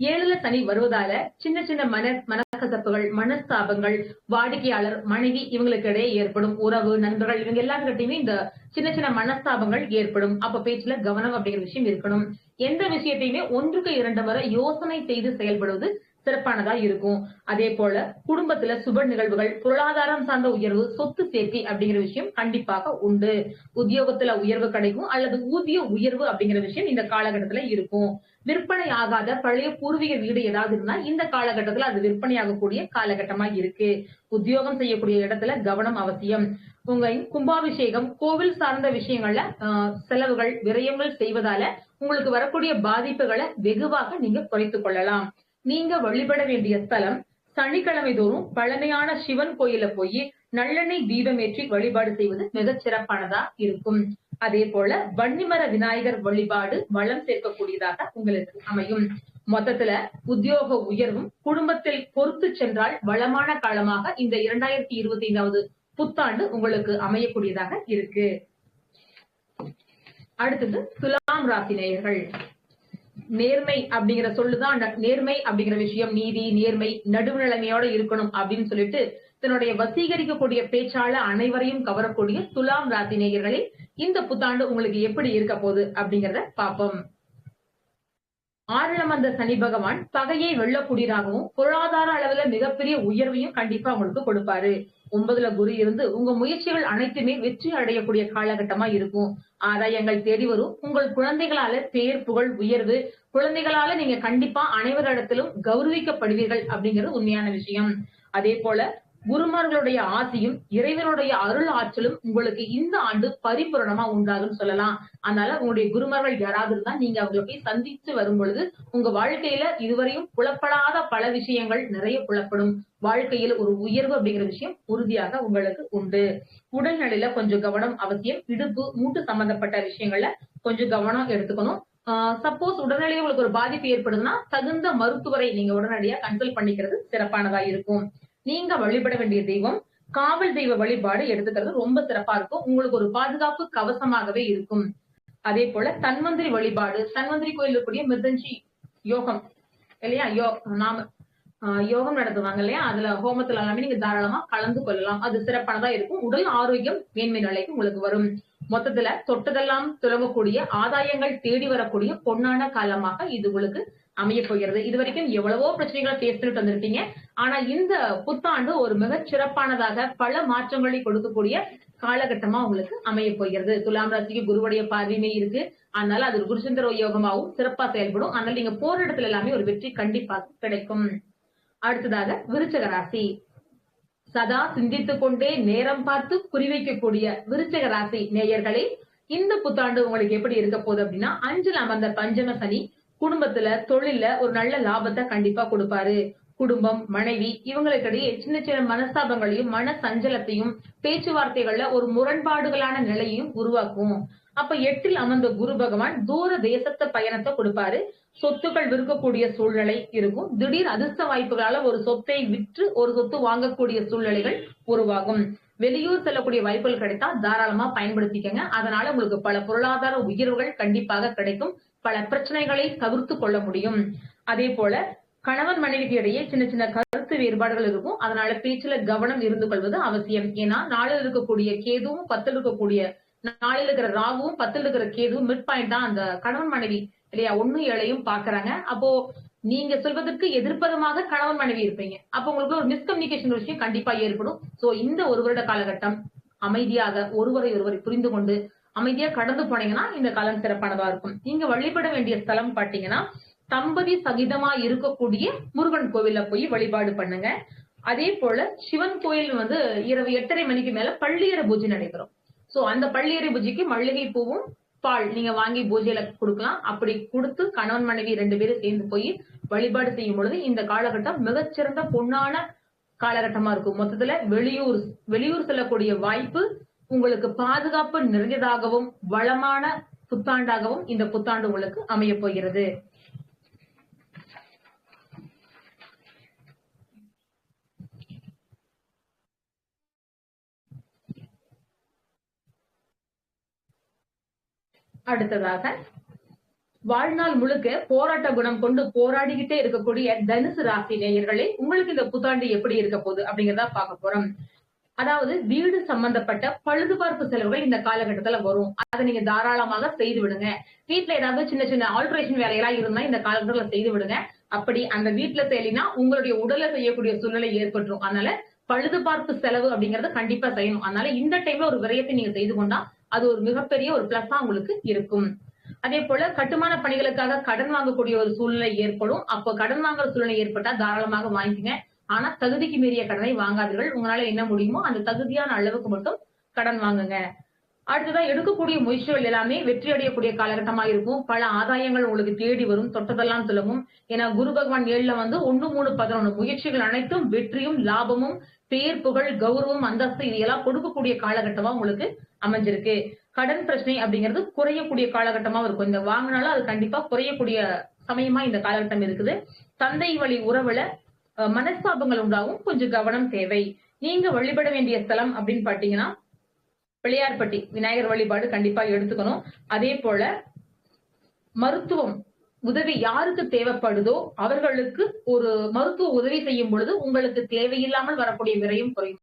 7ல சனி வருவதால சின்ன சின்ன மனக்கசப்புகள், மனஸ்தாபங்கள், வாடிக்கையாளர், மனைவி இவங்களுக்கு இடையே ஏற்படும். உறவு, நண்பர்கள் இவங்க எல்லாருக்கிட்டையுமே இந்த சின்ன சின்ன மனஸ்தாபங்கள் ஏற்படும். அப்ப பேச்சுல கவனம் அப்படிங்கிற விஷயம் இருக்கணும். எந்த விஷயத்தையுமே 1க்கு 2 முறை யோசனை செய்து செயல்படுவது சிறப்பானதா இருக்கும். அதே போல குடும்பத்துல சுப நிகழ்வுகள், பொருளாதாரம் சார்ந்த உயர்வு, சொத்து சேர்க்கை அப்படிங்கிற விஷயம் கண்டிப்பாக உண்டு. உத்தியோகத்துல உயர்வு கிடைக்கும் அல்லது ஊதிய உயர்வு அப்படிங்கிற விஷயம் இந்த காலகட்டத்துல இருக்கும். விற்பனை ஆகாத பழைய பூர்வீக வீடு ஏதாவது இருந்தா இந்த காலகட்டத்துல அது விற்பனையாகக்கூடிய காலகட்டமா இருக்கு. உத்தியோகம் செய்யக்கூடிய இடத்துல கவனம் அவசியம். உங்க கும்பாபிஷேகம், கோவில் சார்ந்த விஷயங்கள்ல செலவுகள், விரயங்கள் செய்வதால உங்களுக்கு வரக்கூடிய பாதிப்புகளை வெகுவாக நீங்க குறைத்துக் கொள்ளலாம். நீங்க வழிபட வேண்டிய ஸ்தலம் சனிக்கிழமை தோறும் பழமையான சிவன் கோயில போய் நல்லெண்ணெய் தீபம் ஏற்றி வழிபாடு செய்வது மிகச் சிறப்பானதா இருக்கும். அதே போல வன்னிமர விநாயகர் வழிபாடு வளம் சேர்க்கக்கூடியதாக உங்களுக்கு அமையும். மொத்தத்துல உத்தியோக உயர்வும் குடும்பத்தில் பொறுத்து சென்றால் வளமான காலமாக இந்த 2025வது புத்தாண்டு உங்களுக்கு அமையக்கூடியதாக இருக்கு. அடுத்தது துலாம் ராசி நேயர்கள். நேர்மை அப்படிங்கிற சொல்லுதான், நேர்மை அப்படிங்கிற விஷயம், நீதி, நேர்மை, நடுவுநிலைமையோட இருக்கணும் அப்படின்னு சொல்லிட்டு தன்னுடைய வசீகரிக்கக்கூடிய பேச்சால அனைவரையும் கவரக்கூடிய துலாம் ராசி நேயர்களே, இந்த புத்தாண்டு உங்களுக்கு எப்படி இருக்க போகுது அப்படிங்கறத பாப்போம். 6ல் வந்த சனி பகவான் பகையை வெல்லக்கூடியதாகவும் பொருளாதார அளவுல மிகப்பெரிய உயர்வையும் கண்டிப்பா உங்களுக்கு கொடுப்பாரு. 9ல குரு இருந்து உங்க முயற்சிகள் அனைத்துமே வெற்றி அடையக்கூடிய காலகட்டமா இருக்கும். ஆதாயங்கள் தேடி வரும். உங்கள் குழந்தைகளால பேர், புகழ், உயர்வு, குழந்தைகளால நீங்க கண்டிப்பா அனைவரிடத்திலும் கௌரவிக்கப்படுவீர்கள் அப்படிங்கிறது உண்மையான விஷயம். அதே போல குருமார்களுடைய ஆசியும் இறைவனுடைய அருள் ஆற்றலும் உங்களுக்கு இந்த ஆண்டு பரிபூரணமா உண்டாகுன்னு சொல்லலாம். அதனால உங்களுடைய குருமார்கள் யாராவது இருந்தா நீங்க அவங்களை போய் சந்திச்சு வரும் பொழுது உங்க வாழ்க்கையில இதுவரையும் புலப்படாத பல விஷயங்கள் நிறைய புலப்படும். வாழ்க்கையில் ஒரு உயர்வு அப்படிங்கிற விஷயம் உறுதியாக உங்களுக்கு உண்டு. உடல்நிலையில கொஞ்சம் கவனம் அவசியம். இடுப்பு, மூட்டு சம்பந்தப்பட்ட விஷயங்கள்ல கொஞ்சம் கவனம் எடுத்துக்கணும். சப்போஸ் உடல்நிலையில உங்களுக்கு ஒரு பாதிப்பு ஏற்படுதுன்னா தகுந்த மருத்துவரை நீங்க உடனடியா கன்சல்ட் பண்ணிக்கிறது சிறப்பானதா இருக்கும். நீங்க வழிபட வேண்டிய தெய்வம் காவல் தெய்வ வழிபாடு எடுத்துக்கிறது ரொம்ப சிறப்பா இருக்கும். உங்களுக்கு ஒரு பாதுகாப்பு கவசமாகவே இருக்கும். அதே போல தன்வந்திரி வழிபாடு, தன்வந்திரி கோயில் இருக்கக்கூடிய மிருதஞ்சி யோகம் இல்லையா? நாம யோகம் நடத்துவாங்க இல்லையா? அதுல ஹோமத்துல எல்லாமே நீங்க தாராளமா கலந்து கொள்ளலாம். அது சிறப்பானதா இருக்கும். உடல் ஆரோக்கியம் மேன்மை நிலைக்கு உங்களுக்கு வரும். மொத்தத்துல தொட்டதெல்லாம் துலங்கக்கூடிய ஆதாயங்கள் தேடி வரக்கூடிய பொன்னான காலமாக இது உங்களுக்கு அமைய போகிறது. இது வரைக்கும் எவ்வளவோ பிரச்சனைகளை பேசிட்டு வந்திருப்பீங்க. ஆனா இந்த புத்தாண்டு ஒரு மிகச் சிறப்பானதாக பல மாற்றங்களை கொடுக்கக்கூடிய காலகட்டமா உங்களுக்கு அமைய போகிறது. துலாம் ராசிக்கு குருவுடைய பார்வையுமே இருக்கு. அதனால அது ஒரு குருச்சந்திர யோகமாவும் சிறப்பா செயல்படும். அதனால நீங்க போற இடத்துல எல்லாமே ஒரு வெற்றி கண்டிப்பாக கிடைக்கும். அடுத்ததாக விருச்சக ராசி. சதா சிந்தித்துக் கொண்டே நேரம் பார்த்து குறிவைக்கக்கூடிய விருச்சக ராசி நேயர்களே, இந்த புத்தாண்டு உங்களுக்கு எப்படி இருக்க போகுது அப்படின்னா, 5ல் அமர்ந்த பஞ்சம சனி குடும்பத்துல தொழில ஒரு நல்ல லாபத்தை கண்டிப்பா கொடுப்பாரு. குடும்பம், மனைவி இவங்களுக்கிடையே சின்ன சின்ன மனஸ்தாபங்களையும் மன சஞ்சலத்தையும் பேச்சுவார்த்தைகள்ல ஒரு முரண்பாடுகளான நிலையையும் உருவாக்கும். அப்ப 8ல் அமர்ந்த குரு பகவான் தூர தேசத்த பயணத்தை கொடுப்பாரு. சொத்துக்கள் விற்கக்கூடிய சூழ்நிலை இருக்கும். திடீர் அதிர்ஷ்ட வாய்ப்புகளால ஒரு சொத்தை விற்று ஒரு சொத்து வாங்கக்கூடிய சூழ்நிலைகள் உருவாகும். வெளியூர் செல்லக்கூடிய வாய்ப்புகள் கிடைத்தா தாராளமா பயன்படுத்திக்கங்க. அதனால உங்களுக்கு பல பொருளாதார உயர்வுகள் கண்டிப்பாக கிடைக்கும். பல பிரச்சனைகளை தவிர்த்து கொள்ள முடியும். அதே போல கணவன் மனைவிக்கு இடையே சின்ன சின்ன கருத்து வேறுபாடுகள் இருக்கும். அதனால பேச்சுல கவனம் இருந்து கொள்வது அவசியம். ஏன்னா 4ல் இருக்கக்கூடிய கேதுவும் 10ல் இருக்கக்கூடிய 4ல் இருக்கிற ராகுவும் 10ல் இருக்கிற கேதுவும் மிட் பாயிண்ட் தான் அந்த கணவன் மனைவி இல்லையா 1 7ஐயும் பாக்குறாங்க. அப்போ நீங்க சொல்வதற்கு எதிர்ப்பதமாக கணவன் மனைவி இருப்பீங்க. அப்ப உங்களுக்கு ஒரு மிஸ்கம்யூனிகேஷன் விஷயம் கண்டிப்பா ஏற்படும். சோ இந்த ஒரு வருட காலகட்டம் அமைதியாக ஒருவரை ஒருவரை புரிந்து கொண்டு அமைதியா கடந்து போனீங்கன்னா இந்த காலம் சிறப்பானதா இருக்கும். நீங்க வழிபட வேண்டிய ஸ்தலம் பாத்தீங்கன்னா, தம்பதி சகிதமா இருக்கக்கூடிய முருகன் கோவில்ல போய் வழிபாடு பண்ணுங்க. அதே போல சிவன் கோயில் இரவு 8:30 மணிக்கு மேல பள்ளியறை பூஜை நடைபெறும். சோ அந்த பள்ளியறை பூஜைக்கு மல்லிகை பூவும் பால் நீங்க வாங்கி பூஜையில கொடுக்கலாம். அப்படி கொடுத்து கணவன் மனைவி 2 பேரும் சேர்ந்து போய் வழிபாடு செய்யும் பொழுது இந்த காலகட்டம் மிகச்சிறந்த பொன்னான காலகட்டமா இருக்கும். மொத்தத்துல வெளியூர் செல்லக்கூடிய வாய்ப்பு உங்களுக்கு பாதுகாப்பு நிறைந்ததாகவும் வளமான புத்தாண்டாகவும் இந்த புத்தாண்டு உங்களுக்கு அமைய போகிறது. அடுத்ததாக வாழ்நாள் முழுக்க போராட்ட குணம் கொண்டு போராடிக்கிட்டே இருக்கக்கூடிய தனுசு ராசி நேயர்களே, உங்களுக்கு இந்த புத்தாண்டு எப்படி இருக்க போகுது அப்படிங்கறத பார்க்க போறோம். அதாவது வீடு சம்பந்தப்பட்ட பழுதுபார்ப்பு செலவுகள் இந்த காலகட்டத்துல வரும். அதை நீங்க தாராளமாக செய்து விடுங்க. வீட்டுல ஏதாவது சின்ன சின்ன ஆல்ட்ரேஷன் வேலையெல்லாம் இருந்தா இந்த காலகட்டத்துல செய்து விடுங்க. அப்படி அந்த வீட்டுல செய்யலினா உங்களுடைய உடலை செய்யக்கூடிய சூழ்நிலை ஏற்பட்டுரும். அதனால பழுதுபார்ப்பு செலவு அப்படிங்கறது கண்டிப்பா செய்யணும். அதனால இந்த டைம்ல ஒரு விரயத்தை நீங்க செய்து கொண்டா அது ஒரு மிகப்பெரிய ஒரு பிளஸ்ஸா உங்களுக்கு இருக்கும். அதே போல கட்டுமான பணிகளுக்காக கடன் வாங்கக்கூடிய ஒரு சூழ்நிலை ஏற்படும். அப்போ கடன் வாங்குற சூழ்நிலை ஏற்பட்டா தாராளமாக வாங்கிக்கங்க. ஆனா தகுதிக்கு மீறிய கடனை வாங்காதீர்கள். உங்களால என்ன முடியுமோ அந்த தகுதியான அளவுக்கு மட்டும் கடன் வாங்குங்க. அடுத்ததான் எடுக்கக்கூடிய முயற்சிகள் எல்லாமே வெற்றி அடையக்கூடிய காலகட்டமா இருக்கும். பல ஆதாயங்கள் உங்களுக்கு தேடி வரும். தொட்டதெல்லாம் துலங்கும். ஏன்னா குரு பகவான் 7ல 1, 3, 11 முயற்சிகள் அனைத்தும் வெற்றியும் லாபமும் பேர் புகழ் கௌரவம் அந்தஸ்து இதெல்லாம் கொடுக்கக்கூடிய காலகட்டமா உங்களுக்கு அமைஞ்சிருக்கு. கடன் பிரச்சனை அப்படிங்கிறது குறையக்கூடிய காலகட்டமா இருக்கும். இந்த வாங்கினாலும் அது கண்டிப்பா குறையக்கூடிய சமயமா இந்த காலகட்டம் இருக்குது. தந்தை வழி உறவுல மனஸ்தாபங்கள் உண்டாகும். கொஞ்சம் கவனம் தேவை. நீங்க வழிபட வேண்டிய ஸ்தலம் அப்படின்னு பாத்தீங்கன்னா பிள்ளையார்பட்டி விநாயகர் வழிபாடு கண்டிப்பா எடுத்துக்கணும். அதே போல மருத்துவம் உதவி யாருக்கு தேவைப்படுதோ அவர்களுக்கு ஒரு மருத்துவ உதவி செய்யும் பொழுது உங்களுக்கு தேவையில்லாமல் வரக்கூடிய விரையும் குறையும்.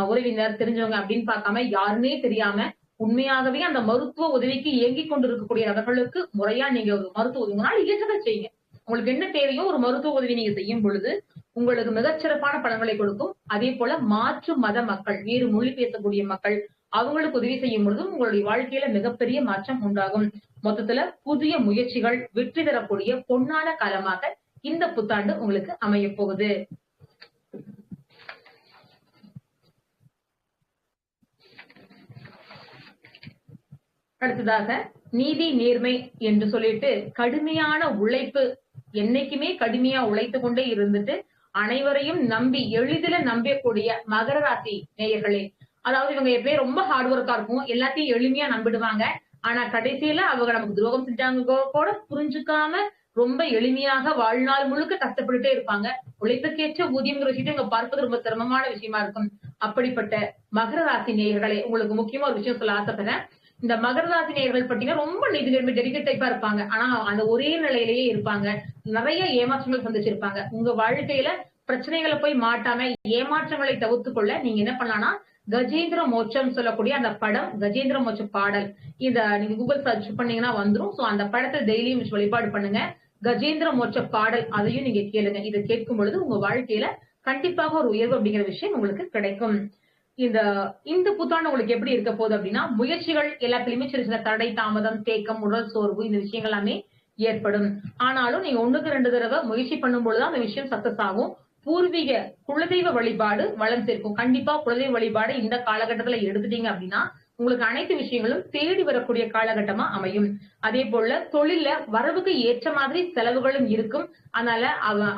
உறவினர் தெரிஞ்சவங்க அப்படின்னு பார்க்காம யாருன்னே தெரியாம உண்மையாகவே அந்த மருத்துவ உதவிக்கு இயங்கிக் கொண்டிருக்கக்கூடிய நபர்களுக்கு முறையா நீங்க ஒரு மருத்துவ உதவினால இயக்கத்தை செய்யுங்க. உங்களுக்கு என்ன தேவையோ ஒரு மருத்துவ உதவி நீங்க செய்யும் பொழுது உங்களுக்கு மிகச்சிறப்பான பலன்களை கொடுக்கும். அதே போல மாற்று மத மக்கள் வேறு மொழி பேசக்கூடிய மக்கள் அவங்களுக்கு உதவி செய்யும் பொழுதும் உங்களுடைய வாழ்க்கையில மிகப்பெரிய மாற்றம் உண்டாகும். மொத்தத்துல புதிய முயற்சிகள் வெற்றி தரக்கூடிய பொன்னான காலமாக இந்த புத்தாண்டு உங்களுக்கு அமைய போகுது. அடுத்ததாக நீதி நேர்மை என்று சொல்லிட்டு கடுமையான உழைப்பு என்னைக்குமே கடுமையா உழைத்து கொண்டே இருந்துட்டு அனைவரையும் நம்பி எளிதில நம்பக்கூடிய மகர ராசி நேயர்களே, அதாவது இவங்க எப்பயும் ரொம்ப ஹார்ட் ஒர்க்கா இருக்கும். எல்லாத்தையும் எளிமையா நம்பிடுவாங்க. ஆனா கடைசியில அவங்க நமக்கு துரோகம் செஞ்சாங்க கூட புரிஞ்சுக்காம ரொம்ப எளிமையாக வாழ்நாள் முழுக்க கஷ்டப்பட்டுட்டே இருப்பாங்க. உழைப்புக்கேற்ற ஊதியம்ங்கிற விஷயத்தை இவங்க பார்ப்பது ரொம்ப சிரமமான விஷயமா இருக்கும். அப்படிப்பட்ட மகர ராசி நேயர்களே, உங்களுக்கு முக்கியமா ஒரு விஷயம் சொல்ல ஆசைப்படுறேன். இந்த மகர ராசி நேயர்கள் பாத்தீங்கன்னா ரொம்ப டெடிகேட் டைப்பா இருப்பாங்க. ஆனா அந்த ஒரே நிலையிலேயே இருப்பாங்க. நிறைய ஏமாற்றங்கள் சந்திச்சிருப்பாங்க. உங்க வாழ்க்கையில பிரச்சனைகளை போய் மாட்டாம ஏமாற்றங்களை தவிர்த்துக் கொள்ள நீங்க என்ன பண்ணலாம்னா, கஜேந்திர மோட்சம் சொல்லக்கூடிய அந்த படம், கஜேந்திர மோட்ச பாடல், இத நீங்க கூகுள் சர்ச் பண்ணீங்கன்னா வந்துரும். சோ அந்த படத்தை டெய்லியும் வச்சு வழிபாடு பண்ணுங்க. கஜேந்திர மோட்ச பாடல் அதையும் நீங்க கேளுங்க. இதை கேட்கும் பொழுது உங்க வாழ்க்கையில கண்டிப்பாக ஒரு உயர்வு அப்படிங்கிற விஷயம் உங்களுக்கு கிடைக்கும். இந்த இந்த புத்தாண்டு உங்களுக்கு எப்படி இருக்க போகுது அப்படின்னா, முயற்சிகள் எல்லாத்துலயுமே சின்ன சின்ன தடை, தாமதம், தேக்கம், உடல் சோர்வு இந்த விஷயங்கள் எல்லாமே ஏற்படும். ஆனாலும் நீங்க 1க்கு 2 தடவை முயற்சி பண்ணும் பொழுதுதான் அந்த விஷயம் சக்சஸ் ஆகும். பூர்வீக குலதெய்வ வழிபாடு வளம் சேர்க்கும். கண்டிப்பா குலதெய்வ வழிபாடு இந்த காலகட்டத்துல எடுத்துட்டீங்க அப்படின்னா உங்களுக்கு அனைத்து விஷயங்களும் தேடி வரக்கூடிய காலகட்டமா அமையும். அதே போல தொழில வரவுக்கு ஏற்ற மாதிரி செலவுகளும் இருக்கும். அதனால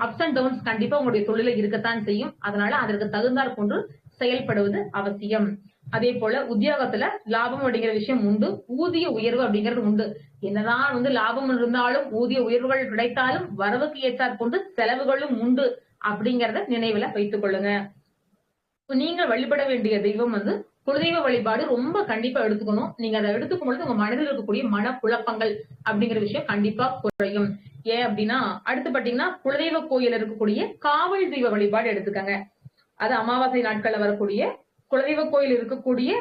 அப்ஸ் அண்ட் டவுன்ஸ் கண்டிப்பா உங்களுடைய தொழில இருக்கத்தான் செய்யும். அதனால அதற்கு தகுந்தாற் போன்று செயல்படுவது அவசியம். அதே போல உத்தியோகத்துல லாபம் அப்படிங்கிற விஷயம் உண்டு. ஊதிய உயர்வு அப்படிங்கிறது உண்டு. என்னதான் லாபம் இருந்தாலும் ஊதிய உயர்வுகள் கிடைத்தாலும் வரவுக்கு ஏற்றாற் போன்று செலவுகளும் உண்டு அப்படிங்கறத நினைவுல வைத்துக் கொள்ளுங்க. நீங்க வழிபட வேண்டிய தெய்வம் குலதெய்வ வழிபாடு ரொம்ப கண்டிப்பா எடுத்துக்கணும். நீங்க அதை எடுத்துக்கும் பொழுது உங்க மனதில் இருக்கக்கூடிய மனக்குழப்பங்கள் அப்படிங்கிற விஷயம் கண்டிப்பா குறையும். ஏன் அப்படின்னா அடுத்து பாத்தீங்கன்னா குலதெய்வ கோயில் இருக்கக்கூடிய காவல் தெய்வ வழிபாடு எடுத்துக்கங்க. அது அமாவாசை நாட்கள்ல வரக்கூடிய குலதெய்வ கோயில் இருக்கக்கூடிய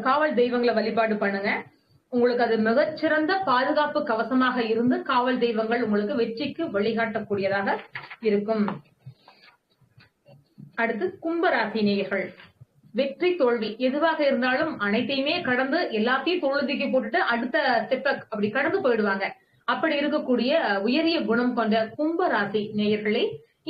காவல் தெய்வங்களை வழிபாடு பண்ணுங்க. உங்களுக்கு அது மிகச்சிறந்த பாதுகாப்பு கவசமாக இருந்து காவல் தெய்வங்கள் உங்களுக்கு வெற்றிக்கு வழிகாட்டக்கூடியதாக இருக்கும். அடுத்து கும்பராசி நேயர்கள், வெற்றி தோல்வி எதுவாக இருந்தாலும் அனைத்தையுமே கடந்து எல்லாத்தையும் தோல்விக்கு போட்டுட்டு அடுத்த ஸ்டெப் அப்படி கடந்து போயிடுவாங்க. அப்படி இருக்கக்கூடிய உயரிய குணம் கொண்ட கும்பராசி நேயர்களே,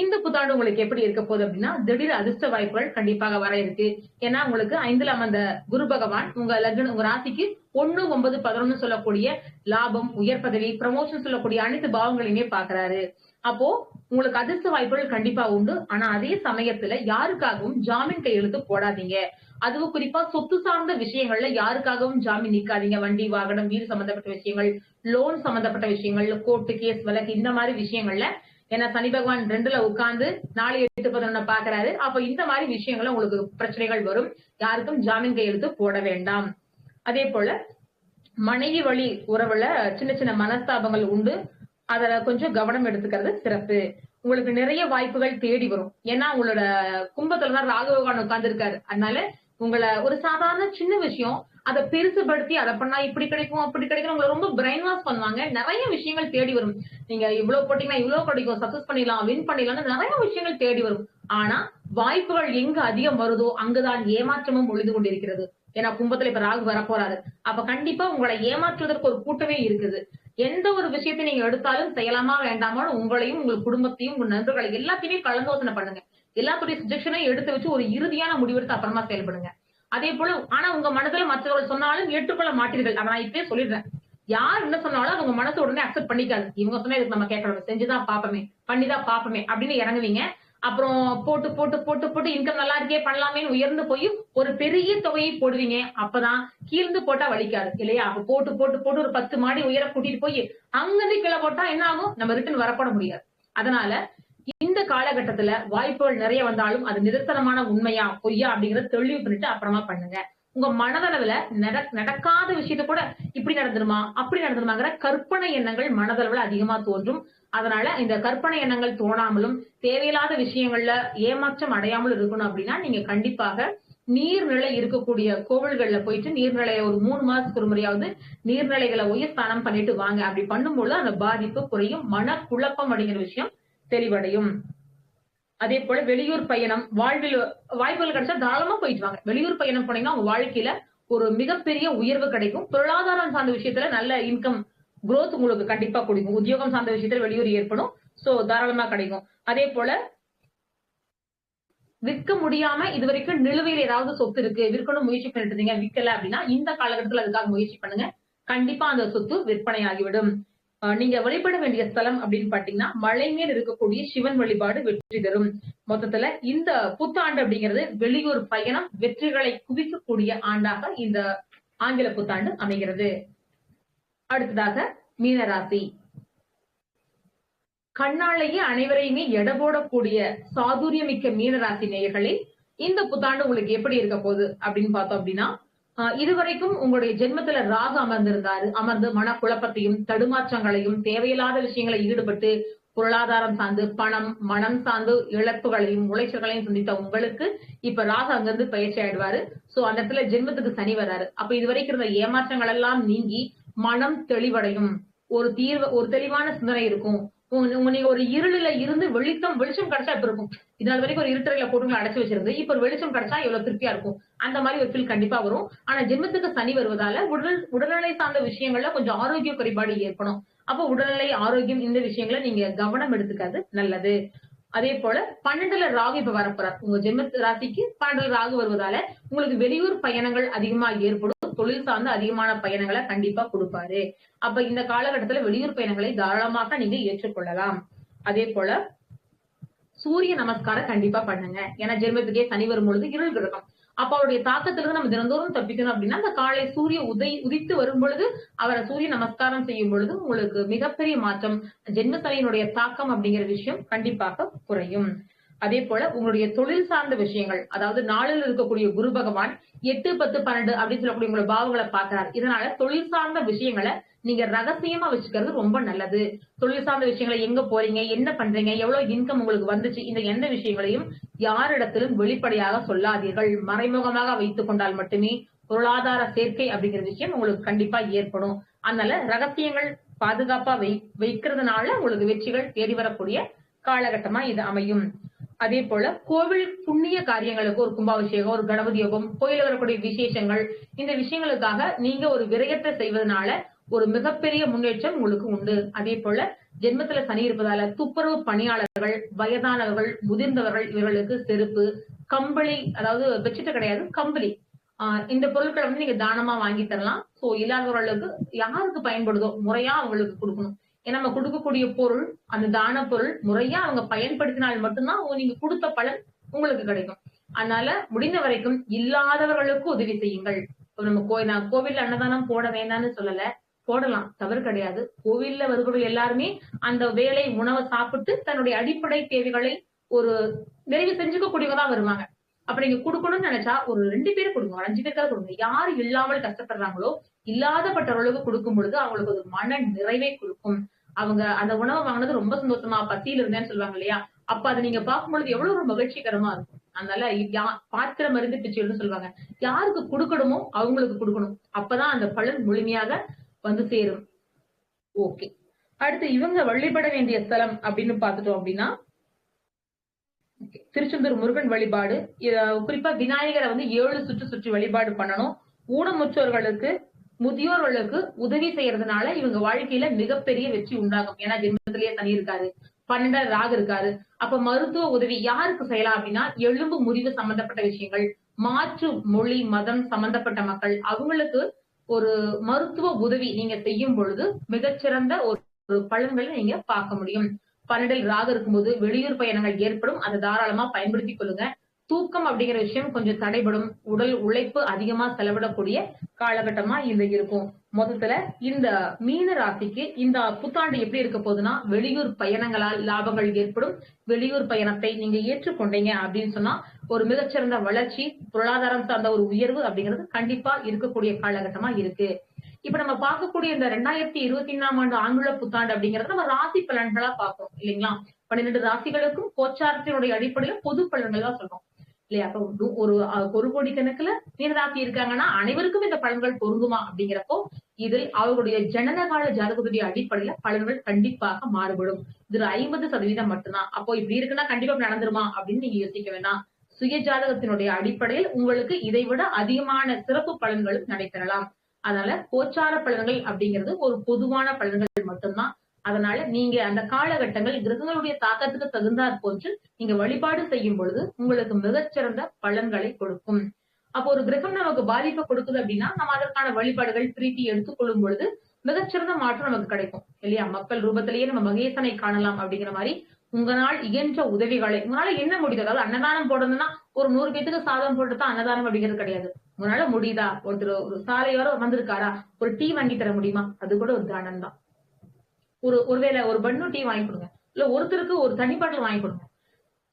இந்த புத்தாண்டு உங்களுக்கு எப்படி இருக்க போகுது அப்படின்னா, திடீர் அதிர்ஷ்ட வாய்ப்புகள் கண்டிப்பாக வர இருக்கு. ஏன்னா உங்களுக்கு 5ல் அமர்ந்த குரு பகவான் உங்க ராசிக்கு 1, 9, 11 சொல்லக்கூடிய லாபம், உயர் பதவி, ப்ரமோஷன் சொல்லக்கூடிய அனைத்து பாவங்களையுமே பாக்குறாரு. அப்போ உங்களுக்கு அதிர்ஷ்ட வாய்ப்புகள் கண்டிப்பா உண்டு. ஆனா அதே சமயத்துல யாருக்காகவும் ஜாமீன் கையெழுத்து போடாதீங்க. அதுவும் குறிப்பா சொத்து சார்ந்த விஷயங்கள்ல யாருக்காகவும் ஜாமீன் நிக்காதீங்க. வண்டி, வாகனம், வீடு சம்பந்தப்பட்ட விஷயங்கள், லோன் சம்பந்தப்பட்ட விஷயங்கள், கோர்ட்டு கேஸ் வழக்கு இந்த மாதிரி விஷயங்கள்ல, ஏன்னா சனி பகவான் 2ல உட்கார்ந்து 4, 8, 11 பாக்குறாரு. அப்ப இந்த மாதிரி விஷயங்கள்ல உங்களுக்கு பிரச்சனைகள் வரும். யாருக்கும் ஜாமீன் கையெழுத்து போட வேண்டாம். அதே போல மனைவி வழி உறவுல சின்ன சின்ன மனஸ்தாபங்கள் உண்டு. அதுல கொஞ்சம் கவனம் எடுத்துக்கிறது சிறப்பு. உங்களுக்கு நிறைய வாய்ப்புகள் தேடி வரும். ஏன்னா உங்களோட கும்பத்துலதான் ராகு பகவான் உட்கார்ந்து இருக்காரு. அதனால உங்களை ஒரு சாதாரண சின்ன விஷயம் அதை பெருசுபடுத்தி அதை பண்ணா இப்படி கிடைக்கும் அப்படி கிடைக்கும் உங்களை ரொம்ப பிரெயின் வாஷ் பண்ணுவாங்க. நிறைய விஷயங்கள் தேடி வரும். நீங்க இவ்வளவு போட்டீங்கன்னா இவ்வளவு கிடைக்கும், சக்சஸ் பண்ணிடலாம், வின் பண்ணிடலாம், நிறைய விஷயங்கள் தேடி வரும். ஆனா வாய்ப்புகள் எங்க அதிகம் வருதோ அங்குதான் ஏமாற்றமும் ஒளிந்து கொண்டிருக்கிறது. ஏன்னா கும்பத்துல இப்ப ராகு வரப்போறாரு. அப்ப கண்டிப்பா உங்களை ஏமாற்றுவதற்கு ஒரு கூட்டமே இருக்குது. எந்த ஒரு விஷயத்தை நீங்க எடுத்தாலும் செய்யலாமா வேண்டாமா உங்களையும் உங்க குடும்பத்தையும் உங்க நண்பர்களை எல்லாத்தையுமே கலந்தோசனை பண்ணுங்க. எல்லாத்துடைய சஜஷனையும் எடுத்து வச்சு ஒரு இறுதியான முடிவெடுத்து அப்புறமா செயல்படுங்க. அதே போல ஆனா உங்க மனதுல மற்றவர்கள் சொன்னாலும் ஏற்றுக்கொள்ள மாட்டீர்கள். அதை நான் இப்பயே சொல்லிடுறேன். யார் என்ன சொன்னாலும் அது உங்க மனசு உடனே அக்செப்ட் பண்ணிக்காது. இவங்க சொன்னா இதுக்கு நம்ம கேட்கணும், செஞ்சுதான் பாப்பமே, பண்ணிதான் பாப்பமே அப்படின்னு இறங்குவீங்க. அப்புறம் போட்டு போட்டு போட்டு போட்டு இன்கம் நல்லா இருக்கே பண்ணலாமேன்னு உயர்ந்து போய் ஒரு பெரிய தொகையை போடுவீங்க. அப்பதான் கீழ்ந்து போட்டா வலிக்காது இல்லையா? அப்ப போட்டு போட்டு போட்டு ஒரு 10 மாடி உயர கூட்டிட்டு போய் அங்கிருந்து கீழே போட்டா என்ன ஆகும்? நம்ம ரிட்டர்ன் வரப்பட முடியாது. அதனால இந்த காலகட்டத்துல வாய்ப்புகள் நிறைய வந்தாலும் அது நிதர்சனமான உண்மையா பொய்யா அப்படிங்கறத தெளிவு பண்ணிட்டு அப்புறமா பண்ணுங்க. உங்க மனதளவுல நடக்காத விஷயத்த கூட இப்படி நடந்துருமா அப்படி நடந்துருமாங்கிற கற்பனை எண்ணங்கள் மனதளவுல அதிகமா தோன்றும். அதனால இந்த கற்பனை எண்ணங்கள் தோணாமலும் தேவையில்லாத விஷயங்கள்ல ஏமாற்றம் அடையாமல் இருக்கணும் அப்படின்னா நீங்க கண்டிப்பாக நீர்நிலை இருக்கக்கூடிய கோவில்கள்ல போயிட்டு நீர்நிலையை ஒரு 3 மாசத்துக்கு ஒரு முறையாவது நீர்நிலைகளை உயர்ஸ்தானம் பண்ணிட்டு வாங்க. அப்படி பண்ணும்போது அந்த பாதிப்பு குறையும், மன குழப்பம் அப்படிங்கிற விஷயம் தெளிவடையும். அதே போல வெளியூர் பயணம், வாழ்வில் வாய்ப்புகள் கிடைச்சா தாராளமா போயிட்டு வாங்க. வெளியூர் பயணம் போனீங்கன்னா உங்க வாழ்க்கையில ஒரு மிகப்பெரிய உயர்வு கிடைக்கும். பொருளாதாரம் சார்ந்த விஷயத்துல நல்ல இன்கம் குரோத் உங்களுக்கு கண்டிப்பா கொடுக்கும். உத்தியோகம் சார்ந்த விஷயத்துல வெளியூர் ஏற்படும். சோ தாராளமா கிடைக்கும். அதே போல விற்க முடியாம இது வரைக்கும் நிலுவையில் ஏதாவது சொத்து இருக்கு, விற்கணும் முயற்சி பண்ணிட்டு இருந்தீங்க, விற்கல அப்படின்னா இந்த காலகட்டத்துல அதுக்காக முயற்சி பண்ணுங்க. கண்டிப்பா அந்த சொத்து விற்பனை ஆகிவிடும். நீங்க வழிபட வேண்டிய ஸ்தலம் அப்படின்னு பாத்தீங்கன்னா மலை மேல் இருக்கக்கூடிய சிவன் வழிபாடு வெற்றி தரும். மொத்தத்துல இந்த புத்தாண்டு அப்படிங்கிறது வெளியூர் பயணம் வெற்றிகளை குவிக்கக்கூடிய ஆண்டாக இந்த ஆங்கில புத்தாண்டு அமைகிறது. அடுத்ததாக மீனராசி. கண்ணாலேயே அனைவரையுமே எடை போடக்கூடிய சாதுரியமிக்க மீனராசி நேயர்களே, இந்த புத்தாண்டு உங்களுக்கு எப்படி இருக்க போகுது அப்படின்னு பார்த்தோம் அப்படின்னா, இதுவரைக்கும் உங்களுடைய ஜென்மத்துல ராகு அமர்ந்து மனக்குழப்பத்தையும் தடுமாற்றங்களையும் தேவையில்லாத விஷயங்களை ஈடுபட்டு பொருளாதாரம் சார்ந்து பணம் மனம் சார்ந்து இழப்புகளையும் உளைச்சல்களையும் சந்தித்த உங்களுக்கு இப்ப ராகு அங்கிருந்து பயிற்சி ஆயிடுவாரு. சோ அந்த இடத்துல ஜென்மத்துக்கு சனி வராரு. அப்ப இதுவரைக்கும் இருந்த ஏமாற்றங்கள் எல்லாம் நீங்கி மனம் தெளிவடையும். ஒரு தெளிவான சிந்தனை இருக்கும். நீங்க ஒரு இருளில இருந்து வெளிச்சம் கிடைச்சா இப்ப இருக்கும். இதனால வரைக்கும் ஒரு இருட்டறையில போட்டு அடைச்சு வச்சிருந்து இப்ப ஒரு வெளிச்சம் கிடைச்சா எவ்வளவு திருப்தியா இருக்கும். அந்த மாதிரி ஒரு ஃபீல் கண்டிப்பா வரும். ஆனா ஜென்மத்துக்கு சனி வருவதால உடல்நிலை சார்ந்த விஷயங்கள்ல கொஞ்சம் ஆரோக்கிய குறைபாடு ஏற்படும். அப்ப உடல்நிலை ஆரோக்கியம் இந்த விஷயங்களை நீங்க கவனம் எடுத்துக்காது நல்லது. அதே போல 12ல ராகு இப்ப வரப்போறார். உங்க ஜென்மத்து ராசிக்கு 12ல ராகு வருவதால உங்களுக்கு வெளியூர் பயணங்கள் அதிகமா ஏற்படும். தொழில் சார்ந்த அதிகமான பயணங்களை கண்டிப்பா கொடுப்பாரு. அப்ப இந்த காலகட்டத்துல வெளியூர் பயணங்களை தாராளமாக நீங்க ஏற்றுக்கொள்ளலாம். அதே போல சூரிய நமஸ்காரம் கண்டிப்பா பண்ணுங்க. ஏன்னா ஜென்மத்துக்கே சனி வரும் பொழுது இருள் கிரகம். அப்ப அவருடைய தாக்கத்திலிருந்து நம்ம தினந்தோறும் தப்பிக்கணும் அப்படின்னா அந்த காலை சூரிய உதித்து வரும் பொழுது அவரை சூரிய நமஸ்காரம் செய்யும் பொழுது உங்களுக்கு மிகப்பெரிய மாற்றம், ஜென்ம சனியினுடைய தாக்கம் அப்படிங்கிற விஷயம் கண்டிப்பாக குறையும். அதே போல உங்களுடைய தொழில் சார்ந்த விஷயங்கள், அதாவது நாளில் இருக்கக்கூடிய குரு பகவான் 8, 10, 12 அப்படின்னு சொல்லக்கூடிய உங்களோட பாவங்களை பாக்குறாரு. இதனால தொழில் சார்ந்த விஷயங்களை நீங்க ரகசியமா வச்சுக்கிறது ரொம்ப நல்லது. தொழில் சார்ந்த விஷயங்களை எங்க போறீங்க, என்ன பண்றீங்க, எவ்வளவு இன்கம் உங்களுக்கு வந்துச்சு, இந்த எந்த விஷயங்களையும் யாரிடத்திலும் வெளிப்படையாக சொல்லாதீர்கள். மறைமுகமாக வைத்துக் கொண்டால் மட்டுமே பொருளாதார சேர்க்கை அப்படிங்கிற விஷயம் உங்களுக்கு கண்டிப்பா ஏற்படும். அதனால ரகசியங்கள் பாதுகாப்பா வைக்கிறதுனால உங்களுக்கு வெற்றிகள் தேடி வரக்கூடிய காலகட்டமா இது அமையும். அதே போல கோவில் புண்ணிய காரியங்களுக்கு ஒரு கும்பாபிஷேகம், ஒரு கணபதி யோகம், கோயில வரக்கூடிய விசேஷங்கள், இந்த விஷயங்களுக்காக நீங்க ஒரு விரயத்தை செய்வதனால ஒரு மிகப்பெரிய முன்னேற்றம் உங்களுக்கு உண்டு. அதே போல ஜென்மத்துல சனி இருப்பதால துப்புரவு பணியாளர்கள், வயதானவர்கள், முதிர்ந்தவர்கள் இவர்களுக்கு செருப்பு, கம்பளி, அதாவது பெட்ஷீட் கிடையாது கம்பளி, இந்த பொருட்களை நீங்க தானமா வாங்கி தரலாம். சோ இல்லாதவர்களுக்கு யாருக்கு பயன்படுதோ முறையா அவங்களுக்கு கொடுக்கணும். ஏன்னா நம்ம கொடுக்கக்கூடிய பொருள், அந்த தான பொருள் முறையா அவங்க பயன்படுத்தினால் மட்டும்தான் நீங்க கொடுத்த பலன் உங்களுக்கு கிடைக்கும். அதனால முடிந்த வரைக்கும் இல்லாதவர்களுக்கு உதவி செய்யுங்கள். நம்ம நான் கோவில்ல அன்னதானம் போட வேண்டாம்னு சொல்லல, போடலாம், தவறு கிடையாது. கோவில்ல வருபவர்கள் எல்லாருமே அந்த வேலை உணவை சாப்பிட்டு தன்னுடைய அடிப்படை தேவைகளை ஒரு நிறைவு செஞ்சுக்க கூடியவதான் வருவாங்க. அப்ப நீங்க கொடுக்கணும்னு நினைச்சா ஒரு 2 பேர் கொடுங்க, 5 பேருக்காக கொடுங்க. யாரு இல்லாமல் கஷ்டப்படுறாங்களோ இல்லாதப்பட்டவர்களுக்கு கொடுக்கும் பொழுது அவங்களுக்கு ஒரு மன நிறைவை கொடுக்கும். அவங்க அந்த உணவை வாங்கினது ரொம்ப சந்தோஷமா பசியில இருந்தேன்னு சொல்லுவாங்க இல்லையா, அப்ப அதை நீங்க பார்க்கும்பொழுது எவ்வளவு ஒரு மகிழ்ச்சிகரமா இருக்கும். அதனால பாத்திரம் மருந்து பிச்சைன்னு சொல்லுவாங்க, யாருக்கு கொடுக்கணுமோ அவங்களுக்கு கொடுக்கணும். அப்பதான் அந்த பலன் முழுமையாக வந்து சேரும். ஓகே, அடுத்து இவங்க வழிபட வேண்டிய ஸ்தலம் அப்படின்னு பாத்துட்டோம் அப்படின்னா திருச்செந்தூர் முருகன் வழிபாடு. குறிப்பா விநாயகரை 7 சுற்றி வழிபாடு பண்ணணும். ஊனமுற்றோர்களுக்கு முதியோர்களுக்கு உதவி செய்யறதுனால இவங்க வாழ்க்கையில மிகப்பெரிய வெற்றி உண்டாகும். ஏன்னா ஜென்மத்திலேயே சனி இருக்காரு, 12 ராகு இருக்காரு. அப்ப மருத்துவ உதவி யாருக்கு செய்யலாம் அப்படின்னா எலும்பு முறிவு சம்பந்தப்பட்ட விஷயங்கள், மாற்று மொழி மதம் சம்பந்தப்பட்ட மக்கள், அவங்களுக்கு ஒரு மருத்துவ உதவி நீங்க செய்யும் பொழுது மிகச்சிறந்த ஒரு பலன்களை நீங்க பார்க்க முடியும். 12 ராகு இருக்கும்போது வெளியூர் பயணங்கள் ஏற்படும், அதை தாராளமா பயன்படுத்திக் கொள்ளுங்க. தூக்கம் அப்படிங்கிற விஷயம் கொஞ்சம் தடைபடும், உடல் உழைப்பு அதிகமா செலவிடக்கூடிய காலகட்டமா இது இருக்கும். மொத்தத்துல இந்த மீன ராசிக்கு இந்த புத்தாண்டு எப்படி இருக்க போகுதுன்னா வெளியூர் பயணங்களால் லாபங்கள் ஏற்படும். வெளியூர் பயணத்தை நீங்க ஏற்றுக்கொண்டீங்க அப்படின்னு சொன்னா ஒரு மிகச்சிறந்த வளர்ச்சி, பொருளாதாரம் சார்ந்த ஒரு உயர்வு அப்படிங்கிறது கண்டிப்பா இருக்கக்கூடிய காலகட்டமா இருக்கு. இப்ப நம்ம பார்க்கக்கூடிய இந்த 2024ஆம் ஆண்டு ஆண்டுள்ள புத்தாண்டு அப்படிங்கறது நம்ம ராசி பலன்களா பார்ப்போம் இல்லைங்களா. 12 ராசிகளுக்கும் கோச்சாரத்தினுடைய அடிப்படையில பொது பலன்கள் தான் சொல்றோம் இல்லையா. அப்ப ஒரு கோடி கணக்குல மீனராசி இருக்காங்கன்னா அனைவருக்கும் இந்த பலன்கள் பொருந்துமா அப்படிங்கிறப்போ இதில் அவர்களுடைய ஜனனகால ஜாதகத்துடைய அடிப்படையில பலன்கள் கண்டிப்பாக மாறுபடும். இது 50% மட்டும்தான். அப்போ இப்படி இருக்குன்னா கண்டிப்பா நடந்துருமா அப்படின்னு நீங்க யோசிக்க வேண்டாம். சுய ஜாதகத்தினுடைய அடிப்படையில் உங்களுக்கு இதை விட அதிகமான சிறப்பு பலன்களும் நடைபெறலாம். அதனால கோச்சார பலன்கள் அப்படிங்கிறது ஒரு பொதுவான பலன்கள் மட்டும்தான். அதனால நீங்க அந்த காலகட்டங்கள் கிரகங்களுடைய தாக்கத்துக்கு தகுந்தாற் போன்று நீங்க வழிபாடு செய்யும் பொழுது உங்களுக்கு மிகச்சிறந்த பலன்களை கொடுக்கும். அப்போ ஒரு கிரகம் நமக்கு பாதிப்பை கொடுக்குது அப்படின்னா நம்ம அதற்கான வழிபாடுகள் பிரீத்தி எடுத்துக்கொள்ளும் பொழுது மிகச்சிறந்த மாற்றம் நமக்கு கிடைக்கும் இல்லையா. மக்கள் ரூபத்திலேயே நம்ம மகேசனை காணலாம் அப்படிங்கிற மாதிரி உங்களால் இயன்ற உதவிகளை உங்களால என்ன முடியுது, அதாவது அன்னதானம் போடணும்னா ஒரு 100 பேத்துக்கு சாதம் போட்டுதான் அன்னதானம் அப்படிங்கிறது கிடையாது. உங்களால முடியுதா, ஒரு சாலையோரம் வந்திருக்காரா, ஒரு டீ வாங்கி தர முடியுமா, அது கூட ஒரு தானம் தான். ஒருவேளை ஒரு பண்ணு டீ வாங்கி கொடுங்க, இல்ல ஒருத்தருக்கு ஒரு தனி பாட்டில் வாங்கி கொடுங்க.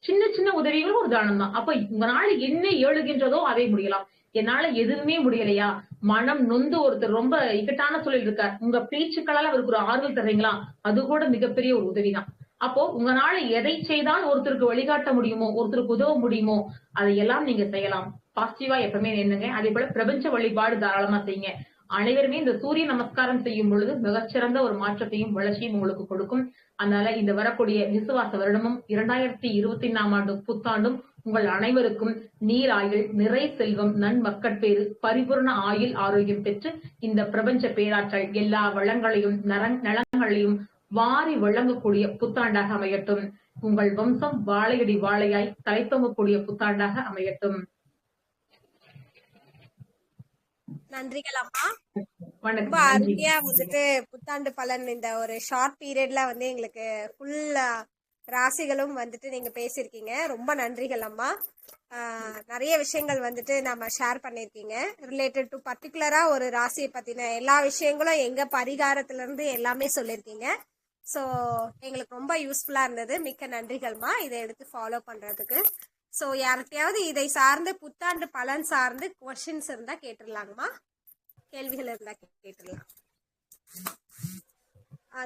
சின்ன சின்ன உதவிகளும் ஒரு தானம் தான். அப்ப உங்களால என்ன ஏழுகின்றதோ அதை முடியலாம். என்னால எதுவுமே முடியலையா, மனம் நொந்து ஒருத்தர் ரொம்ப இக்கட்டான சூழல் இருக்கார், உங்க பேச்சுக்களால அவருக்கு ஒரு ஆறுதல் தர்றீங்களா, அது கூட மிகப்பெரிய ஒரு உதவிதான். அப்போ உங்களால எதை செய்தால் ஒருத்தருக்கு வழிகாட்ட முடியுமோ, ஒருத்தருக்கு உதவ முடியுமோ, அதையெல்லாம் நீங்க செய்யலாம். பாசிட்டிவா எப்பவுமே எண்ணுங்க. அதே போல பிரபஞ்ச வழிபாடு தாராளமா செய்யுங்க. அனைவருமே இந்த சூரிய நமஸ்காரம் செய்யும் பொழுது மிகச்சிறந்த ஒரு மாற்றத்தையும் வளர்ச்சியும் உங்களுக்கு கொடுக்கும். அதனால இந்த வரக்கூடிய விசுவாச வருடமும் 2024 ஆண்டு புத்தாண்டும் உங்கள் அனைவருக்கும் நீராயுள், நிறை செல்வம், நன்மக்கட்பேறு, பரிபூர்ண ஆயுள் ஆரோக்கியம் பெற்று இந்த பிரபஞ்ச பேராற்றல் எல்லா வளங்களையும் நலங்களையும் வாரி வழங்கக்கூடிய புத்தாண்டாக அமையட்டும். உங்கள் வம்சம் வாழையடி வாழையாய் தலைத்தோங்கக்கூடிய புத்தாண்டாக அமையட்டும். நன்றிகள் அம்மா. ரொம்ப வணக்கம். நன்றி. அருமையா வந்துட்டு புத்தாண்டு பலன் இந்த ஒரு ஷார்ட் பீரியட்ல வந்து எங்களுக்கு ஃபுல் ராசிகளும் வந்துட்டு நீங்க பேசியிருக்கீங்க. ரொம்ப நன்றிகள் அம்மா. நிறைய விஷயங்கள் வந்துட்டு நம்ம ஷேர் பண்ணியிருக்கீங்க ரிலேட்டட் டு பர்டிகுலரா ஒரு ராசியை பத்தின எல்லா விஷயங்களும் எங்க பரிகாரத்துல இருந்து எல்லாமே சொல்லியிருக்கீங்க. ஸோ எங்களுக்கு ரொம்ப யூஸ்ஃபுல்லா இருந்தது. மிக்க நன்றிகள்மா இதை எடுத்து ஃபாலோ பண்றதுக்கு. ஸோ யார்கிட்டயாவது இதை சார்ந்து புத்தாண்டு பலன் சார்ந்து கொஸ்டின்ஸ் இருந்தா கேட்டுடலாங்கம்மா. கேள்விகள் இருந்தா கேட்டுடலாம்.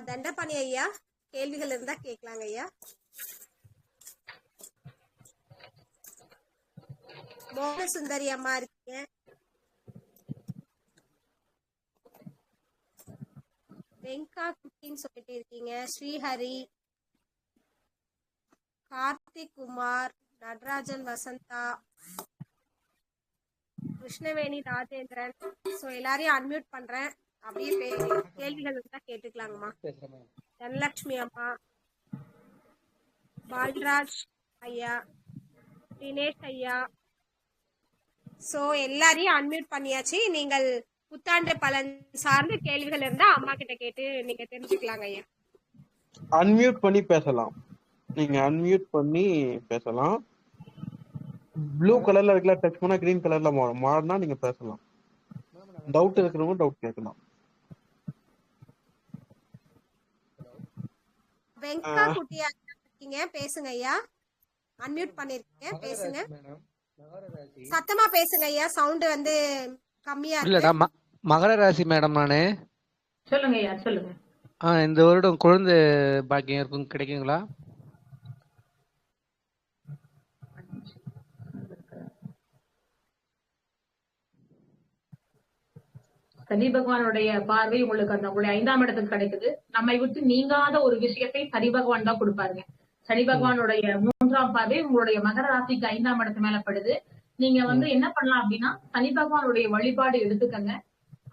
தண்டபாணி ஐயா, கேள்விகள் இருந்தா கேட்கலாங்க ஐயா. மோகன சுந்தரி அம்மா இருக்கீங்க. வெங்கா குட்டின்னு சொல்லிட்டு இருக்கீங்க. ஸ்ரீஹரி, கார்த்திக் குமார், நடராஜன், வசந்தா, கிருஷ்ணவேணி, ராஜேந்திரன். ஸோ எல்லாரையும் அன்மியூட் பண்றேன். அப்படியே கேள்விகள் இருந்தா கேட்டுக்கலாங்கம்மா. தனலட்சுமி அம்மா, பால்ராஜ் ஐயா, தினேஷ் ஐயா. ஸோ எல்லாரையும் அன்மியூட் பண்ணியாச்சு. நீங்கள் புத்தாண்டு பலன் சார்ந்த கேள்விகள் இருந்தா அம்மா கிட்ட கேட்டு நீங்க தெரிஞ்சுக்கலாங்க ஐயா. அன்மியூட் பண்ணி பேசலாம். நீங்க அன்மியூட் பண்ணி பேசலாம். ப்ளூ கலர்ல இருக்கல, டச் பண்ணா கிரீன் கலர்ல மாறினா நீங்க பேசலாம். டவுட் இருக்கிறவங்க டவுட் கேட்கலாம். வெங்கா குட்டியா இருக்கீங்க, பேசுங்க ஐயா. அன்மியூட் பண்ணிருக்கீங்க, பேசுங்க. சத்தமா பேசுங்க ஐயா, சவுண்ட் வந்து கம்மியா இருக்கு. இல்லடா மகர ராசி மேடம் நானு. சொல்லுங்க ஐயா, சொல்லுங்க. இந்த வருடம் குழந்தை பாக்கியம் இருக்கும், கிடைக்குங்களா? சனி பகவானுடைய பார்வை உங்களுக்கு அந்த உங்களுடைய 5ஆம் இடத்துக்கு கிடைக்குது. நம்மை விட்டு நீங்காத ஒரு விஷயத்தை சனி பகவான் தான் கொடுப்பாருங்க. சனி பகவானுடைய 3ஆம் பார்வை உங்களுடைய மகர ராசிக்கு 5ஆம் இடத்து மேல படுது. நீங்க வந்து என்ன பண்ணலாம் அப்படின்னா, சனி பகவானுடைய வழிபாடு எடுத்துக்கங்க.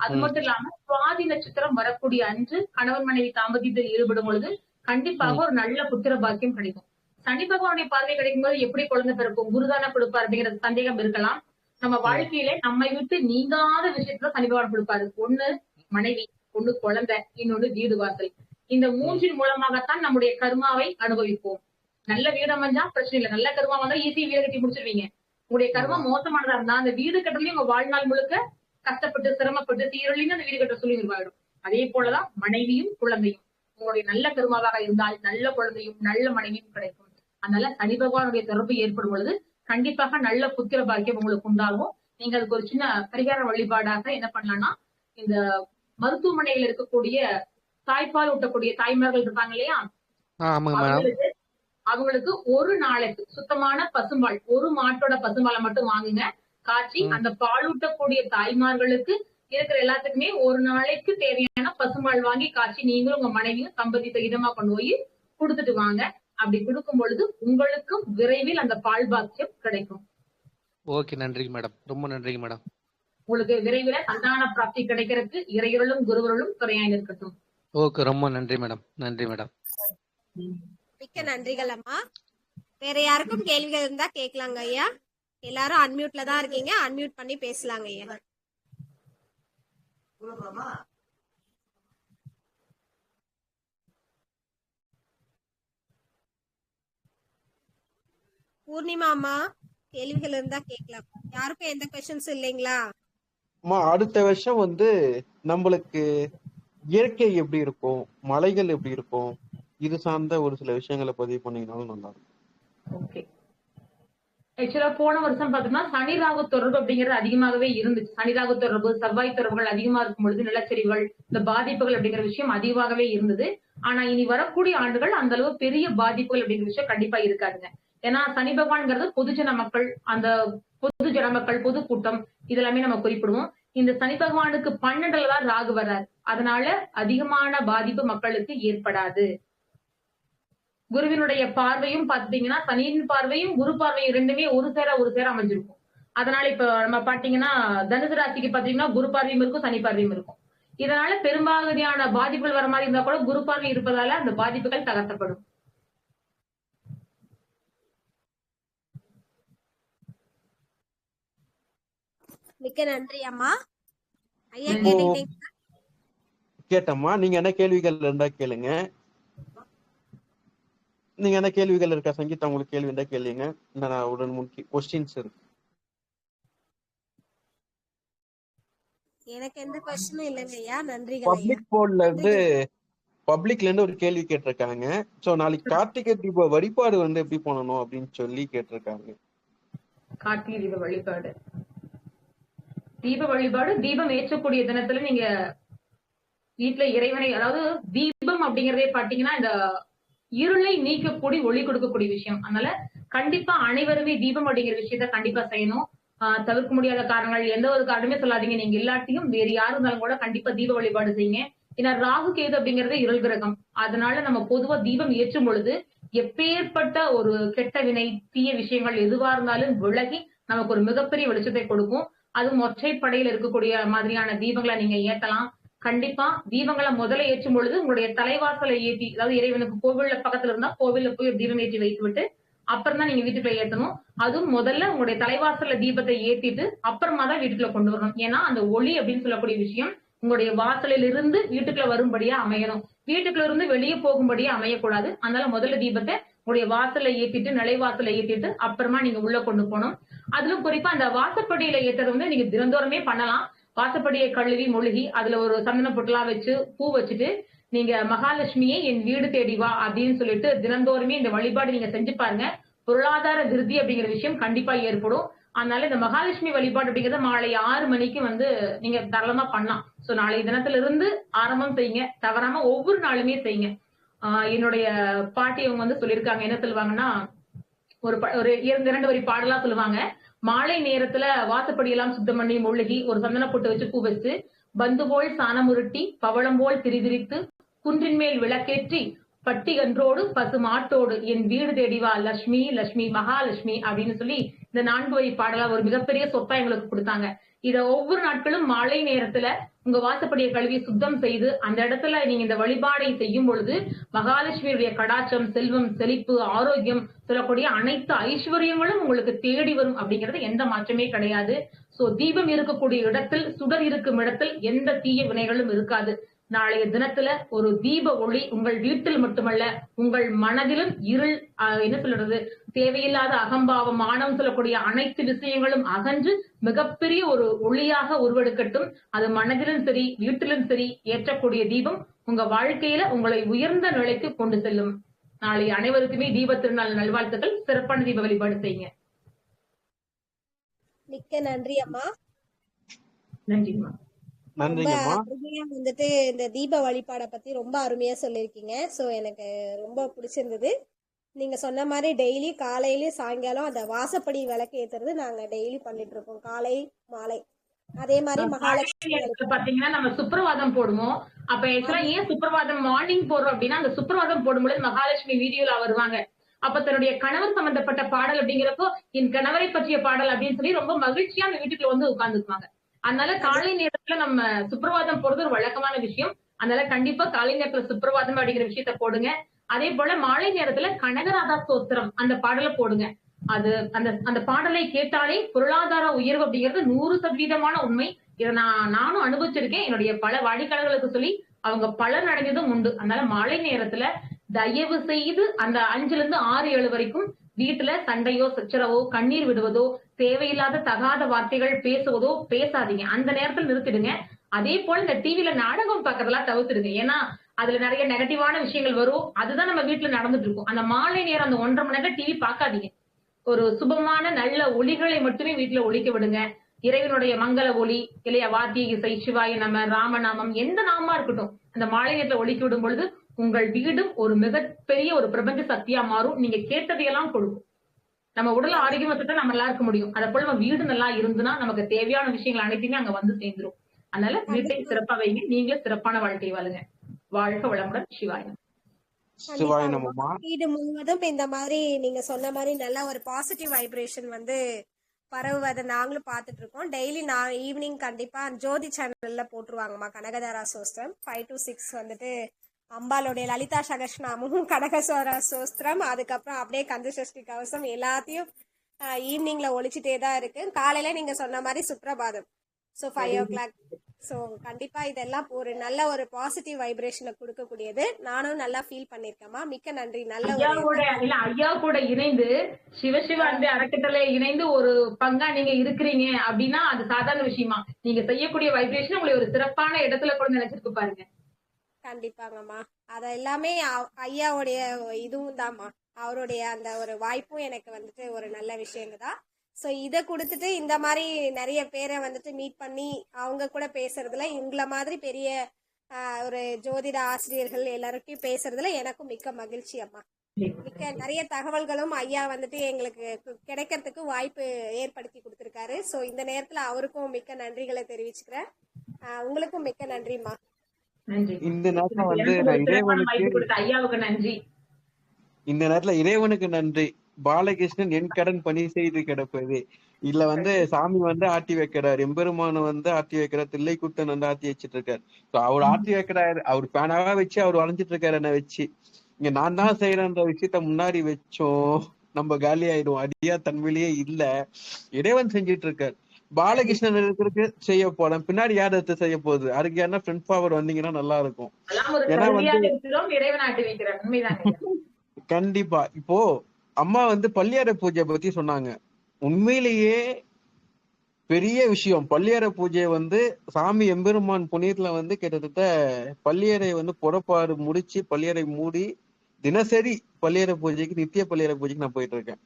அது மட்டும் இல்லாம சுவாதி நட்சத்திரம் வரக்கூடிய அன்று கணவன் மனைவி தாம்பத்தியத்தில் ஈடுபடும் பொழுது கண்டிப்பாக ஒரு நல்ல புத்திர பாக்கியம் கிடைக்கும். சனி பகவானுடைய பார்வை கிடைக்கும் போது எப்படி குழந்தை பிறக்கும், குருதான கொடுப்பார் அப்படிங்கிற சந்தேகம் இருக்கலாம். நம்ம வாழ்க்கையில நம்மை விட்டு நீங்காத விஷயத்துல சனி பகவான் கொடுப்பாரு. ஒண்ணு மனைவி, ஒண்ணு குழந்தை, இன்னொன்னு வீடு வாசல். இந்த மூன்றின் மூலமாகத்தான் நம்முடைய கர்மாவை அனுபவிப்போம். நல்ல வீடு அமைஞ்சா பிரச்சனை இல்லை, நல்ல கர்மா வந்தா ஈஸி வீடு கட்டி முடிச்சிருவீங்க. உங்களுடைய கர்மா மோசமானதா இருந்தா அந்த வீடு கட்டுறதுலயும் உங்க வாழ்நாள் முழுக்க கஷ்டப்பட்டு சிரமப்பட்டு சீரழிந்து அந்த வீடு கட்ட சொல்லி நிர்வாகிடும். அதே போலதான் மனைவியும் குழந்தையும். உங்களுடைய நல்ல கர்மாவாக இருந்தால் நல்ல குழந்தையும் நல்ல மனைவியும் கிடைக்கும். அதனால சனி பகவானுடைய தொடர்பு ஏற்படும் பொழுது கண்டிப்பாக நல்ல புத்திர பாக்கியம் உங்களுக்கு உண்டாகும். நீங்க அதுக்கு ஒரு சின்ன பரிகார வழிபாடாக என்ன பண்ணலாம்னா, இந்த மருத்துவமனையில் இருக்கக்கூடிய தாய்ப்பால் ஊட்டக்கூடிய தாய்மார்கள் இருப்பாங்க இல்லையா, அவங்களுக்கு ஒரு நாளைக்கு சுத்தமான பசும்பால், ஒரு மாட்டோட பசும்பாலை மட்டும் வாங்குங்க, காய்ச்சி அந்த பாலூட்டக்கூடிய தாய்மார்களுக்கு இருக்கிற எல்லாத்துக்குமே ஒரு நாளைக்கு தேவையான பசும்பால் வாங்கி காய்ச்சி நீங்களும் உங்க மனைவியும் தம்பதி இதமா கொண்டு போய் கொடுத்துட்டு வாங்க. அப்படி கொடுக்கும் பொழுது உங்களுக்கும் விரைவில் அந்த பால் பாக்கியம் கிடைக்கும். ஓகே, நன்றி மேடம், ரொம்ப நன்றி மேடம். உங்களுக்கு விரைவில் சந்தான பிராப்தி கிடைக்கிறதுக்கு இறையருளும் குருவருளும் துணையாக இருக்கட்டும். ஓகே, ரொம்ப நன்றி மேடம். நன்றி மேடம். மிக்க நன்றிகள் அம்மா. வேற யாருக்கும் கேள்விகள் இருந்தா கேட்கலாங்க ஐயா. எல்லாரும் அன்மியூட்ல தான் இருக்கீங்க, அன்மியூட் பண்ணி பேசலாங்க ஐயா. பூர்ணிமா அம்மா, கேள்விகள் இருந்தா கேட்கலாம். யாருக்கும் எந்த கொஸ்டின்ஸ் இல்லைங்களா? அடுத்த வருஷம் வந்து நம்மளுக்கு இயற்கை எப்படி இருக்கும், மலைகள் எப்படி இருக்கும், இது சார்ந்த ஒரு சில விஷயங்களை பதிவு பண்ணீங்கன்னாலும் நல்லா இருக்கும். ஆக்சுவலா போன வருஷம் பார்த்தோம்னா சனி ராகு தொடர்பு அப்படிங்கிறது அதிகமாகவே இருந்துச்சு. சனி ராகு தொடர்பு, செவ்வாய் தொடர்புகள் அதிகமா இருக்கும் பொழுது நிலச்சரிவுகள், இந்த பாதிப்புகள் அப்படிங்கிற விஷயம் அதிகமாகவே இருந்தது. ஆனா இனி வரக்கூடிய ஆண்டுகள் அந்த அளவு பெரிய பாதிப்புகள் அப்படிங்கிற விஷயம் கண்டிப்பா இருக்காதுங்க. ஏன்னா சனி பகவான்ங்கிறது பொதுஜன மக்கள், அந்த பொதுஜன மக்கள், பொதுக்கூட்டம் இதெல்லாமே நம்ம குறிப்பிடுவோம். இந்த சனி பகவானுக்கு 12ல தான் ராகு வர்றாரு. அதனால அதிகமான பாதிப்பு மக்களுக்கு ஏற்படாது. குருவினுடைய பார்வையும் பாத்தீங்கன்னா சனியின் பார்வையும் குரு பார்வையும் இரண்டுமே ஒரு சேர அமைஞ்சிருக்கும். அதனால இப்ப நம்ம பாத்தீங்கன்னா தனுசு ராசிக்கு பாத்தீங்கன்னா குரு பார்வையும் இருக்கும், சனி பார்வையும் இருக்கும். இதனால பெரும்பாலான பாதிப்புகள் வர மாதிரி இருந்தா கூட குரு பார்வை இருப்பதால அந்த பாதிப்புகள் தகர்த்தப்படும். மிக்க நன்றி அம்மா. ஐயா இப்போ கேட்டுக்கிட்டீங்க. கேட்டம்மா, நீங்க என்ன கேள்விகள் இருந்தா கேளுங்க. நீங்க என்ன கேள்விகள் இருக்கா சங்கீதா? உங்களுக்கு கேள்வி இருந்தா கேளுங்க. நான் ஒரு 3 கொஸ்டின்ஸ் இருக்கு. எனக்கு எந்த கொஸ்டினும் இல்லைங்க ஐயா. நன்றிகள் ஐயா. பப்ளிக் போர்ட்ல இருந்து பப்ளிக்ல இருந்து ஒரு கேள்வி கேட்டிருக்காங்க. சோ நாளைக்கு கார்த்திகை தீப வழிபாடு எப்படி பண்ணணும் அப்படின்னு சொல்லி கேட்டிருக்காங்க. கார்த்திகை தீப வழிபாடு தீபம் ஏற்றக்கூடிய தினத்துல நீங்க வீட்டுல இறைவனை, அதாவது தீபம் அப்படிங்கறதே பாத்தீங்கன்னா இந்த இருளை நீக்கக்கூடிய ஒளி கொடுக்கக்கூடிய விஷயம். அதனால கண்டிப்பா அனைவருமே தீபம் அப்படிங்கிற விஷயத்த கண்டிப்பா செய்யணும். தவிர்க்க முடியாத காரணங்கள் எந்த ஒரு காரணமே சொல்லாதீங்க. நீங்க எல்லாத்தையும் வேறு யாரு இருந்தாலும் கூட கண்டிப்பா தீப வழிபாடு செய்யுங்க. ஏன்னா ராகு கேது அப்படிங்கறது இருள் கிரகம். அதனால நம்ம பொதுவா தீபம் ஏற்றும் பொழுது எப்பேற்பட்ட ஒரு கெட்ட வினை, தீய விஷயங்கள் எதுவா இருந்தாலும் விலகி நமக்கு ஒரு மிகப்பெரிய வெளிச்சத்தை கொடுக்கும். அதுவும் ஒற்றைப்படையில இருக்கக்கூடிய மாதிரியான தீபங்களை நீங்க ஏத்தலாம். கண்டிப்பா தீபங்களை முதல்ல ஏற்றும் பொழுது உங்களுடைய தலைவாசலை ஏற்றி, அதாவது இறைவனுக்கு கோவில்ல பக்கத்துல இருந்தா கோவில்ல போய் தீபம் ஏற்றி வைத்து விட்டு அப்புறம் தான் நீங்க வீட்டுக்குள்ள ஏத்தணும். அதுவும் முதல்ல உங்களுடைய தலைவாசல்ல தீபத்தை ஏத்திட்டு அப்புறமா தான் வீட்டுக்குள்ள கொண்டு வரணும். ஏன்னா அந்த ஒளி அப்படின்னு சொல்லக்கூடிய விஷயம் உங்களுடைய வாசலில் இருந்து வீட்டுக்குள்ள வரும்படியா அமையணும். வீட்டுக்குள்ள இருந்து வெளியே போகும்படியா அமையக்கூடாது. அதனால முதல்ல தீபத்தை உங்களுடைய வாசல்ல ஏத்திட்டு, நிலைவாசல்ல ஏத்திட்டு அப்புறமா நீங்க உள்ள கொண்டு போகணும். அதிலும் குறிப்பா அந்த வாசப்படியில ஏத்துறது நீங்க தினந்தோறமே பண்ணலாம். வாசப்படியை கழுவி மொழுகி அதுல ஒரு சந்தன பொட்டெல்லாம் வச்சு பூ வச்சுட்டு நீங்க மகாலட்சுமியை என் வீடு தேடி வா அப்படின்னு சொல்லிட்டு தினந்தோறுமே இந்த வழிபாடு நீங்க செஞ்சு பாருங்க. பொருளாதார விருத்தி அப்படிங்கிற விஷயம் கண்டிப்பா ஏற்படும். அதனால இந்த மகாலட்சுமி வழிபாடு அப்படிங்கறத மாலை 6 மணிக்கு நீங்க தாராளமா பண்ணலாம். சோ நாளைய தினத்துல இருந்து ஆரம்பம் செய்யுங்க. தவறாம ஒவ்வொரு நாளுமே செய்யுங்க. என்னுடைய பாட்டி அவங்க சொல்லியிருக்காங்க. என்ன சொல்லுவாங்கன்னா, ஒரு 2 வரி பாடலா சொல்லுவாங்க. மாலை நேரத்துல வாசப்படியெல்லாம் சுத்தம் பண்ணி மொழுகி ஒரு சந்தன பொட்டு வச்சு பூ வச்சு பந்து போல் சாணம் உருட்டி பவளம் போல் திரிதிரித்து குன்றின் மேல் விளக்கேற்றி பட்டி கன்றோடு பசு மாட்டோடு என் வீடு தேடிவா லட்சுமி லட்சுமி மகாலட்சுமி அப்படின்னு சொல்லி இந்த 4 வரி பாடலா ஒரு மிகப்பெரிய சொத்தா எங்களுக்கு கொடுத்தாங்க. இத ஒவ்வொரு நாட்களும் மாலை நேரத்துல உங்க வாசப்படியை கழுவி சுத்தம் செய்து அந்த இடத்துல நீங்க இந்த வழிபாடை செய்யும் பொழுது மகாலட்சுமியுடைய கடாட்சம், செல்வம், செழிப்பு, ஆரோக்கியம் சொல்லக்கூடிய அனைத்து ஐஸ்வர்யங்களும் உங்களுக்கு தேடி வரும் அப்படிங்கிறது எந்த மாற்றமே கிடையாது. சோ தீபம் இருக்கக்கூடிய இடத்தில், சுடர் இருக்கும் இடத்தில் எந்த தீய வினைகளும் இருக்காது. நாளைய தினத்துல ஒரு தீப ஒளி உங்கள் வீட்டில் மட்டுமல்ல உங்கள் மனதிலும் இருள், என்ன சொல்றது, தேவையில்லாத அகம்பாவம், ஆணவம் சொல்லக்கூடிய அனைத்து விஷயங்களும் அகன்று மிகப்பெரிய ஒரு ஒளியாக உருவெடுக்கட்டும். அது மனதிலும் சரி வீட்டிலும் சரி ஏற்றக்கூடிய தீபம் உங்க வாழ்க்கையில உங்களை உயர்ந்த நிலைக்கு கொண்டு செல்லும். நாளை அனைவருக்குமே தீப திருநாள் நல்வாழ்த்துக்கள். சிறப்பான தீப வழிபாடு செய்யுங்க. மிக்க நன்றி அம்மா. நன்றிம்மா. நன்றிங்கம்மா. அருமையா இந்த தீப வழிபாட பத்தி ரொம்ப அருமையா சொல்லியிருக்கீங்க. சோ எனக்கு ரொம்ப பிடிச்சிருந்தது. நீங்க சொன்ன மாதிரி டெய்லி காலையிலயும் சாயங்காலம் அந்த வாசப்படி விளக்கு ஏத்துறது நாங்க டெய்லி பண்ணிட்டு இருக்கோம், காலை மாலை. அதே மாதிரி மகாலட்சுமி பாத்தீங்கன்னா நம்ம சுப்பிரவாதம் போடுவோம். அப்ப ஏன் சுப்பிரவாதம் மார்னிங் போடுறோம் அப்படின்னா, அந்த சுப்பிரவாதம் போடும்போது மகாலட்சுமி வீடியோல வருவாங்க. அப்ப தன்னுடைய கணவர் சம்பந்தப்பட்ட பாடல் அப்படிங்கிறப்போ என் கணவரை பற்றிய பாடல் அப்படின்னு சொல்லி ரொம்ப மகிழ்ச்சியா அந்த வீட்டுக்குள்ள உட்கார்ந்துக்குவாங்க. அதனால காலை நேரத்துல நம்ம சுப்பிரவாதம் போடுறது ஒரு வழக்கமான விஷயம். அதனால கண்டிப்பா காலை நேரத்துல சுப்பிரவாதம் அப்படிங்கிற விஷயத்த போடுங்க. அதே போல மாலை நேரத்துல கனகராதா ஸ்தோத்திரம் அந்த பாடலை போடுங்க. அது அந்த பாடலை கேட்டாலே பொருளாதார உயர்வு அப்படிங்கிறது 100% உண்மை. இதை நானும் அனுபவிச்சிருக்கேன். என்னுடைய பல வாடிக்கையாளர்களுக்கு சொல்லி அவங்க பலன் அடைஞ்சதும் உண்டு. அதனால மாலை நேரத்துல தயவு செய்து அந்த 5ல இருந்து 6, 7 வரைக்கும் வீட்டுல சண்டையோ சச்சரவோ கண்ணீர் விடுவதோ தேவையில்லாத தகாத வார்த்தைகள் பேசுவதோ பேசாதீங்க. அந்த நேரத்தில் நிறுத்திடுங்க. அதே போல இந்த டிவில நாடகம் பாக்குறதெல்லாம் தவிர்த்துடுங்க. ஏன்னா அதுல நிறைய நெகட்டிவான விஷயங்கள் வரும். அதுதான் நம்ம வீட்டுல நடந்துட்டு இருக்கும். அந்த மாலை நேரம் அந்த 1.5 மணி நேரம் டிவி பாக்காதீங்க. ஒரு சுபமான நல்ல ஒலிகளை மட்டுமே வீட்டுல ஒலிக்க விடுங்க. இறைவனுடைய மங்கள ஒலி இல்லையா, வாத்திய இசை, சிவாய நம, ராமநாமம், எந்த நாமமா இருக்கட்டும் அந்த மாலை நேரத்துல ஒலிக்க விடும் பொழுது உங்கள் வீடும் ஒரு மிகப்பெரிய ஒரு பிரபஞ்ச சக்தியா மாறும். நீங்க கேட்டதையெல்லாம் கொடுக்கும். நம்ம உடல் ஆரோக்கியமா நம்ம நல்லா இருக்க முடியும். அதை போல நம்ம வீடு நல்லா இருந்துன்னா நமக்கு தேவையான விஷயங்கள் அனைத்துமே அங்க வந்து சேர்ந்துரும். அதனால வீட்டை சிறப்பா வைங்க, நீங்களே சிறப்பான வாழ்க்கை வாழுங்க. வாழ்க வளமுடன். சிவாயம். சிவாய கண்டிப்பாங்கம்மா. நமமா. வீடு முழுவதும் இந்த மாதிரி நீங்க சொன்ன மாதிரி நல்ல ஒரு பாசிட்டிவ் வைப்ரேஷன் வந்து பரவுவதை நாங்களும் பார்த்துட்டு இருக்கோம். டெய்லி நான் ஈவினிங் கண்டிப்பா ஜோதி சேனல்ல போட்டுருவாங்கம்மா கனகதாரா சோஸ்திரம் 5 to 6 வந்துட்டு அம்பாளுடைய லலிதா சகஸ்நாமமும் கனகஸ்வர சோஸ்திரம், அதுக்கப்புறம் அப்படியே கந்தசஷ்டி கவசம் எல்லாத்தையும் ஈவினிங்ல ஒழிச்சிட்டே தான் இருக்கு. காலையில நீங்க சொன்ன மாதிரி சுப்ரபாதம், ஸோ 5 o'clock. ஸோ கண்டிப்பா இதெல்லாம் ஒரு நல்ல ஒரு பாசிட்டிவ் வைப்ரேஷனை கொடுக்கக்கூடியது. நானும் நல்லா ஃபீல் பண்ணிருக்கேம்மா. மிக்க நன்றி. நல்ல ஐயா கூட இணைந்து சிவசிவா அன்பே அறக்கட்டளை இணைந்து ஒரு பங்கா நீங்க இருக்கிறீங்க அப்படின்னா அது சாதாரண விஷயமா? நீங்க செய்யக்கூடிய வைப்ரேஷன் உங்களை ஒரு சிறப்பான இடத்துல கூட நினைச்சிருக்கு பாருங்க. கண்டிப்பாங்கம்மா. அத எல்லாமே ஐயாவுடைய இதுவும் தான்மா, அவருடைய அந்த ஒரு வாய்ப்பும் எனக்கு வந்துட்டு ஒரு நல்ல விஷயங்க தான். ஸோ இதை கொடுத்துட்டு இந்த மாதிரி நிறைய பேரை வந்துட்டு மீட் பண்ணி அவங்க கூட பேசுறதுல, உங்களை மாதிரி பெரிய ஒரு ஜோதிட ஆசிரியர்கள் எல்லாருக்கும் பேசுறதுல எனக்கும் மிக்க மகிழ்ச்சி அம்மா. மிக்க நிறைய தகவல்களும் ஐயா வந்துட்டு எங்களுக்கு கிடைக்கிறதுக்கு வாய்ப்பு ஏற்படுத்தி கொடுத்துருக்காரு. ஸோ இந்த நேரத்துல அவருக்கும் மிக்க நன்றிகளை தெரிவிச்சுக்கிறேன். உங்களுக்கும் மிக்க நன்றிம்மா. இந்த நேரத்துல வந்து ஐயாவுக்கு நன்றி. இந்த நேரத்துல இறைவனுக்கு நன்றி. பாலகிருஷ்ணன் என் கடன் பணி செய்து கிடப்பது இல்ல வந்து சாமி வந்து ஆட்டி வைக்கிறார், எம்பெருமான வந்து ஆட்டி வைக்கிறார், தில்லைக்குட்டன் வந்து ஆட்டி வச்சிட்டு இருக்காரு. அவர் ஆட்டி வைக்கிறாரு, அவர் பேனாவா வச்சு அவர் வளைஞ்சிட்டு இருக்காரு. என்ன வச்சு இங்க நான் தான் செய்யறேன்ற விஷயத்த முன்னாடி வச்சோம் நம்ம காலி ஆயிடும். அடியா தன்மையிலேயே இல்ல, இறைவன் செஞ்சிட்டு இருக்காரு. பாலகிருஷ்ணன் இருக்கிறதுக்கு செய்ய போறேன், பின்னாடி யார் எடுத்து செய்ய போகுது? அதுக்கு யாருன்னா ஃப்ரெண்ட் பவர் வந்தீங்கன்னா நல்லா இருக்கும். ஏன்னா வந்து கண்டிப்பா இப்போ அம்மா வந்து பள்ளியறை பூஜை பத்தி சொன்னாங்க. உண்மையிலேயே பெரிய விஷயம். பள்ளியறை பூஜை வந்து சாமி எம்பெருமான் புண்ணியத்துல வந்து கிட்டத்தட்ட பள்ளியறை வந்து புறப்பாடு முடிச்சு பள்ளியறை மூடி தினசரி பள்ளியறை பூஜைக்கு, நித்திய பள்ளியறை பூஜைக்கு நான் போயிட்டு இருக்கேன்.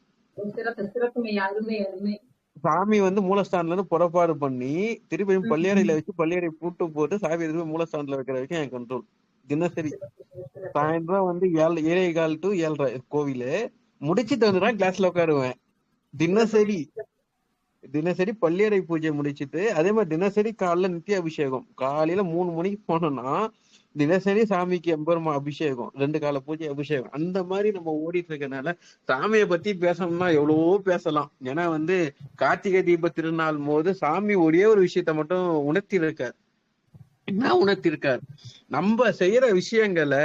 சாமி வந்து மூலஸ்தான்ல இருந்து புறப்பாடு பண்ணி திருப்பியும் பள்ளியறையில வச்சு பள்ளியறை பூட்டு போட்டு சாமி திருப்பி மூலஸ்தானத்துல வைக்கிற வரைக்கும் என் கண்ட்ரோல். தினசரி சாயந்தரம் வந்து 7:15 to 7:30 கோவிலு முடிச்சுட்டு வந்துதான் கிளாஸ்ல உட்காருவேன். தினசரி பள்ளியறை பூஜை முடிச்சுட்டு அதே மாதிரி தினசரி காலைல நித்திய அபிஷேகம். காலையில 3 மணிக்கு போனோம்னா தினசரி சாமிக்கு எம்பெருமா அபிஷேகம், 2 கால பூஜை அபிஷேகம். அந்த மாதிரி நம்ம ஓடிட்டு இருக்கனால சாமியை பத்தி பேசணும்னா எவ்வளவோ பேசலாம். ஏன்னா வந்து கார்த்திகை தீப திருநாள் போது சாமி ஒரே ஒரு விஷயத்த மட்டும் உணர்த்தி இருக்கார். என்ன உணர்த்திருக்கார்? நம்ம செய்யற விஷயங்களை,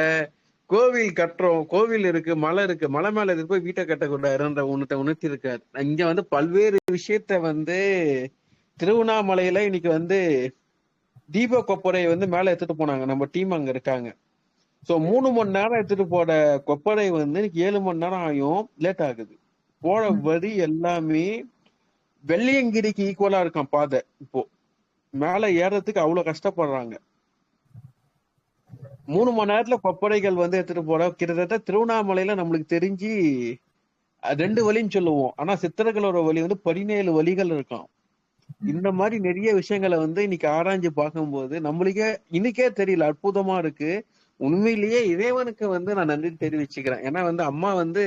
கோவில் கட்டுறோம், கோவில் இருக்கு, மலை இருக்கு, மலை மேல இருக்கு, போய் வீட்டை கட்டக்கூடாதுன்ற உணர்த்தி இருக்காரு. இங்க வந்து பல்வேறு விஷயத்த வந்து திருவண்ணாமலையில இன்னைக்கு வந்து தீப கொப்பரை வந்து மேல எடுத்துட்டு போனாங்க. நம்ம டீம் அங்க இருக்காங்க. சோ 3 மணி நேரம் எடுத்துட்டு போட கொப்பரை வந்து 7 மணி நேரம் ஆகும், லேட் ஆகுது. போற வழி எல்லாமே வெள்ளியங்கிரிக்கு ஈக்குவலா இருக்கான் பாதை. இப்போ மேல ஏறதுக்கு அவ்வளவு கஷ்டப்படுறாங்க. 3 மணி நேரத்துல கொப்பரைகள் வந்து எடுத்துட்டு போற கிட்டத்தட்ட திருவண்ணாமலையில நம்மளுக்கு தெரிஞ்சு 2 வழின்னு சொல்லுவோம். ஆனா சித்தர்களோட வழி வந்து 17 வழிகள் இருக்கான். இந்த மாதிரி நிறைய விஷயங்களை வந்து இன்னைக்கு ஆராய்ஞ்சு பார்க்கும்போது நம்மளுக்கே இன்னைக்கே தெரியல, அற்புதமா இருக்கு. உண்மையிலேயே இறைவனுக்கு வந்து நான் நன்றி தெரிவிச்சுக்கிறேன். ஏன்னா வந்து அம்மா வந்து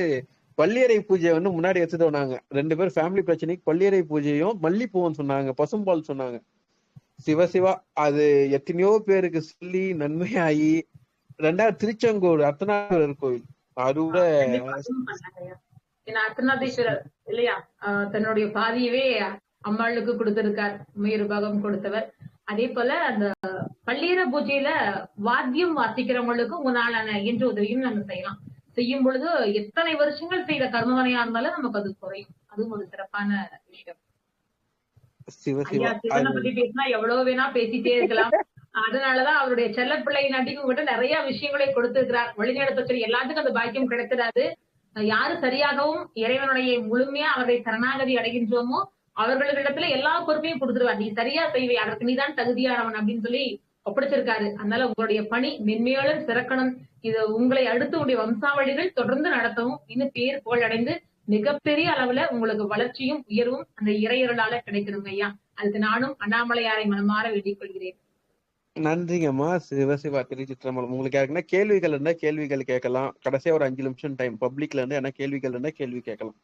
பள்ளியறை பூஜையை வந்து முன்னாடி எடுத்துட்டு வந்தாங்க. 2 பேர் ஃபேமிலி பிரச்சனைக்கு பள்ளியறை பூஜையும் மல்லிப்பூவும் சொன்னாங்க, பசும்பால் சொன்னாங்க. சிவசிவா அது எத்தனையோ பேருக்கு சொல்லி நன்மையாகி 2வது திருச்செங்கோடு அர்த்தநாதர் கோயில் அறுவடை அர்த்தநாதீஸ்வரர் இல்லையா, தன்னுடைய பாதியவே அம்பாளுக்கு கொடுத்திருக்கார், உமையுருபாகம் கொடுத்தவர். அதே போல அந்த பள்ளியறை பூஜையில வாத்தியம் வாசிக்கிறவங்களுக்கும் உங்களான இயன்ற உதவியும் நம்ம செய்யலாம். செய்யும் பொழுது எத்தனை வருஷங்கள் செய்த கர்மவனையா இருந்தாலும் நமக்கு அது குறையும். அதுவும் ஒரு சிறப்பான விஷயம். ஐயா சிவனை பத்தி பேசினா எவ்வளவு வேணா பேசிட்டே இருக்கலாம். அதனாலதான் அவருடைய செல்ல பிள்ளை நாட்டிக்கும் கூட நிறைய விஷயங்களை கொடுத்திருக்கிறார். வழிநடத்த எல்லாத்துக்கும் அந்த பாக்கியம் கிடைக்கிறாரு. யாரு சரியாகவும் இறைவனுடைய முழுமையா அவருடைய சரணாகதி அடைகின்றோமோ அவர்களிடத்துல எல்லா பொறுப்பையும் கொடுத்துருவார். நீ சரியா செய்வே, அதற்கு நீதான் தகுதியானவன் அப்படின்னு சொல்லி ஒப்படைச்சிருக்காரு. அதனால உங்களுடைய பணி மென்மேலும் சிறக்கணும். இது உங்களை அடுத்து உடைய வம்சாவளிகள் தொடர்ந்து நடத்தவும், இன்னும் பேர் புகழ் அடைந்து மிகப்பெரிய அளவுல உங்களுக்கு வளர்ச்சியும் உயர்வும் அந்த இறையருளால கிடைக்கணுங்க ஐயா. அதுக்கு நானும் அண்ணாமலையாரை மனமாற வேண்டிக் கொள்கிறேன். நன்றிங்கம்மா. சிவசிவா திருச்சிற்றம்பலம். உங்களுக்கு யாருக்குன்னா கேள்விகள் இருந்தா கேள்விகள் கேட்கலாம். கடைசியா ஒரு 5 நிமிஷம் டைம். பப்ளிக்ல இருந்து என்ன கேள்விகள் இருந்தா கேள்வி கேட்கலாம்.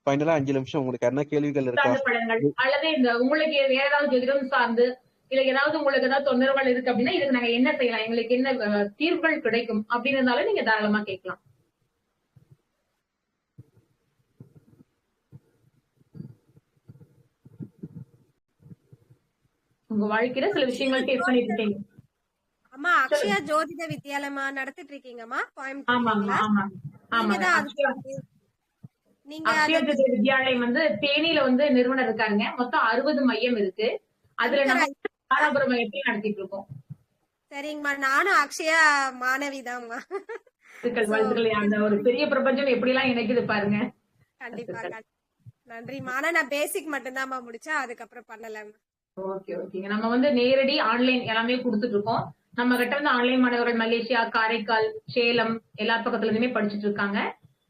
ஃபைனலா 5 நிமிஷம். உங்களுக்கு என்ன கேள்விகள் இருக்கா? பலன்கள் அல்லது இந்த உங்களுக்கு வேற ஏதாவது ஜோதிடம் சார்ந்து இல்ல ஏதாவது உங்களுக்கு ஏதாவது தொந்தரவுகள் இருக்கு அப்படின்னா இதுக்கு நாங்க என்ன செய்யலாம், எங்களுக்கு என்ன தீர்வுகள் கிடைக்கும் அப்படின்றதால நீங்க தாராளமா கேட்கலாம். உங்க வாழ்க்கையில சில விஷயங்கள் ஃபேஸ் பண்ணிட்டு இருக்கீங்க. அம்மா அக்ஷயா ஜோதிட வித்யாலயமா நடத்திட்டு இருக்கீங்கம்மா ஆமாங்க. கோயம்புத்தூர்ல? நீங்க அக்ஷயா ஜோதிட வித்யாலயம் வந்து தேனியில வந்து நிறுவனம் இருக்காங்க. மொத்தம் 60 மையம் இருக்கு. அதுல நம்ம தாராபுரம் மையத்தையும் நடத்திட்டு இருக்கோம். சரிங்கம்மா, நானும் அக்ஷயா மாணவிதாம்மா. வாழ்த்துக்கள். அந்த ஒரு பெரிய பிரபஞ்சம் எப்படி எல்லாம் இணைக்குது பாருங்க. கண்டிப்பா நன்றிம்மா. ஆனா நான் பேசிக் மட்டும்தான்மா முடிச்சேன், அதுக்கப்புறம் பண்ணலம்மா. ஓகே ஓகேங்க. நம்ம வந்து நேரடி ஆன்லைன் எல்லாமே கொடுத்துட்டு இருக்கோம். நம்ம கிட்ட வந்து ஆன்லைன் மாணவர்கள் மலேசியா, காரைக்கால், சேலம் எல்லா பக்கத்துல இருந்துமே படிச்சுட்டு இருக்காங்க.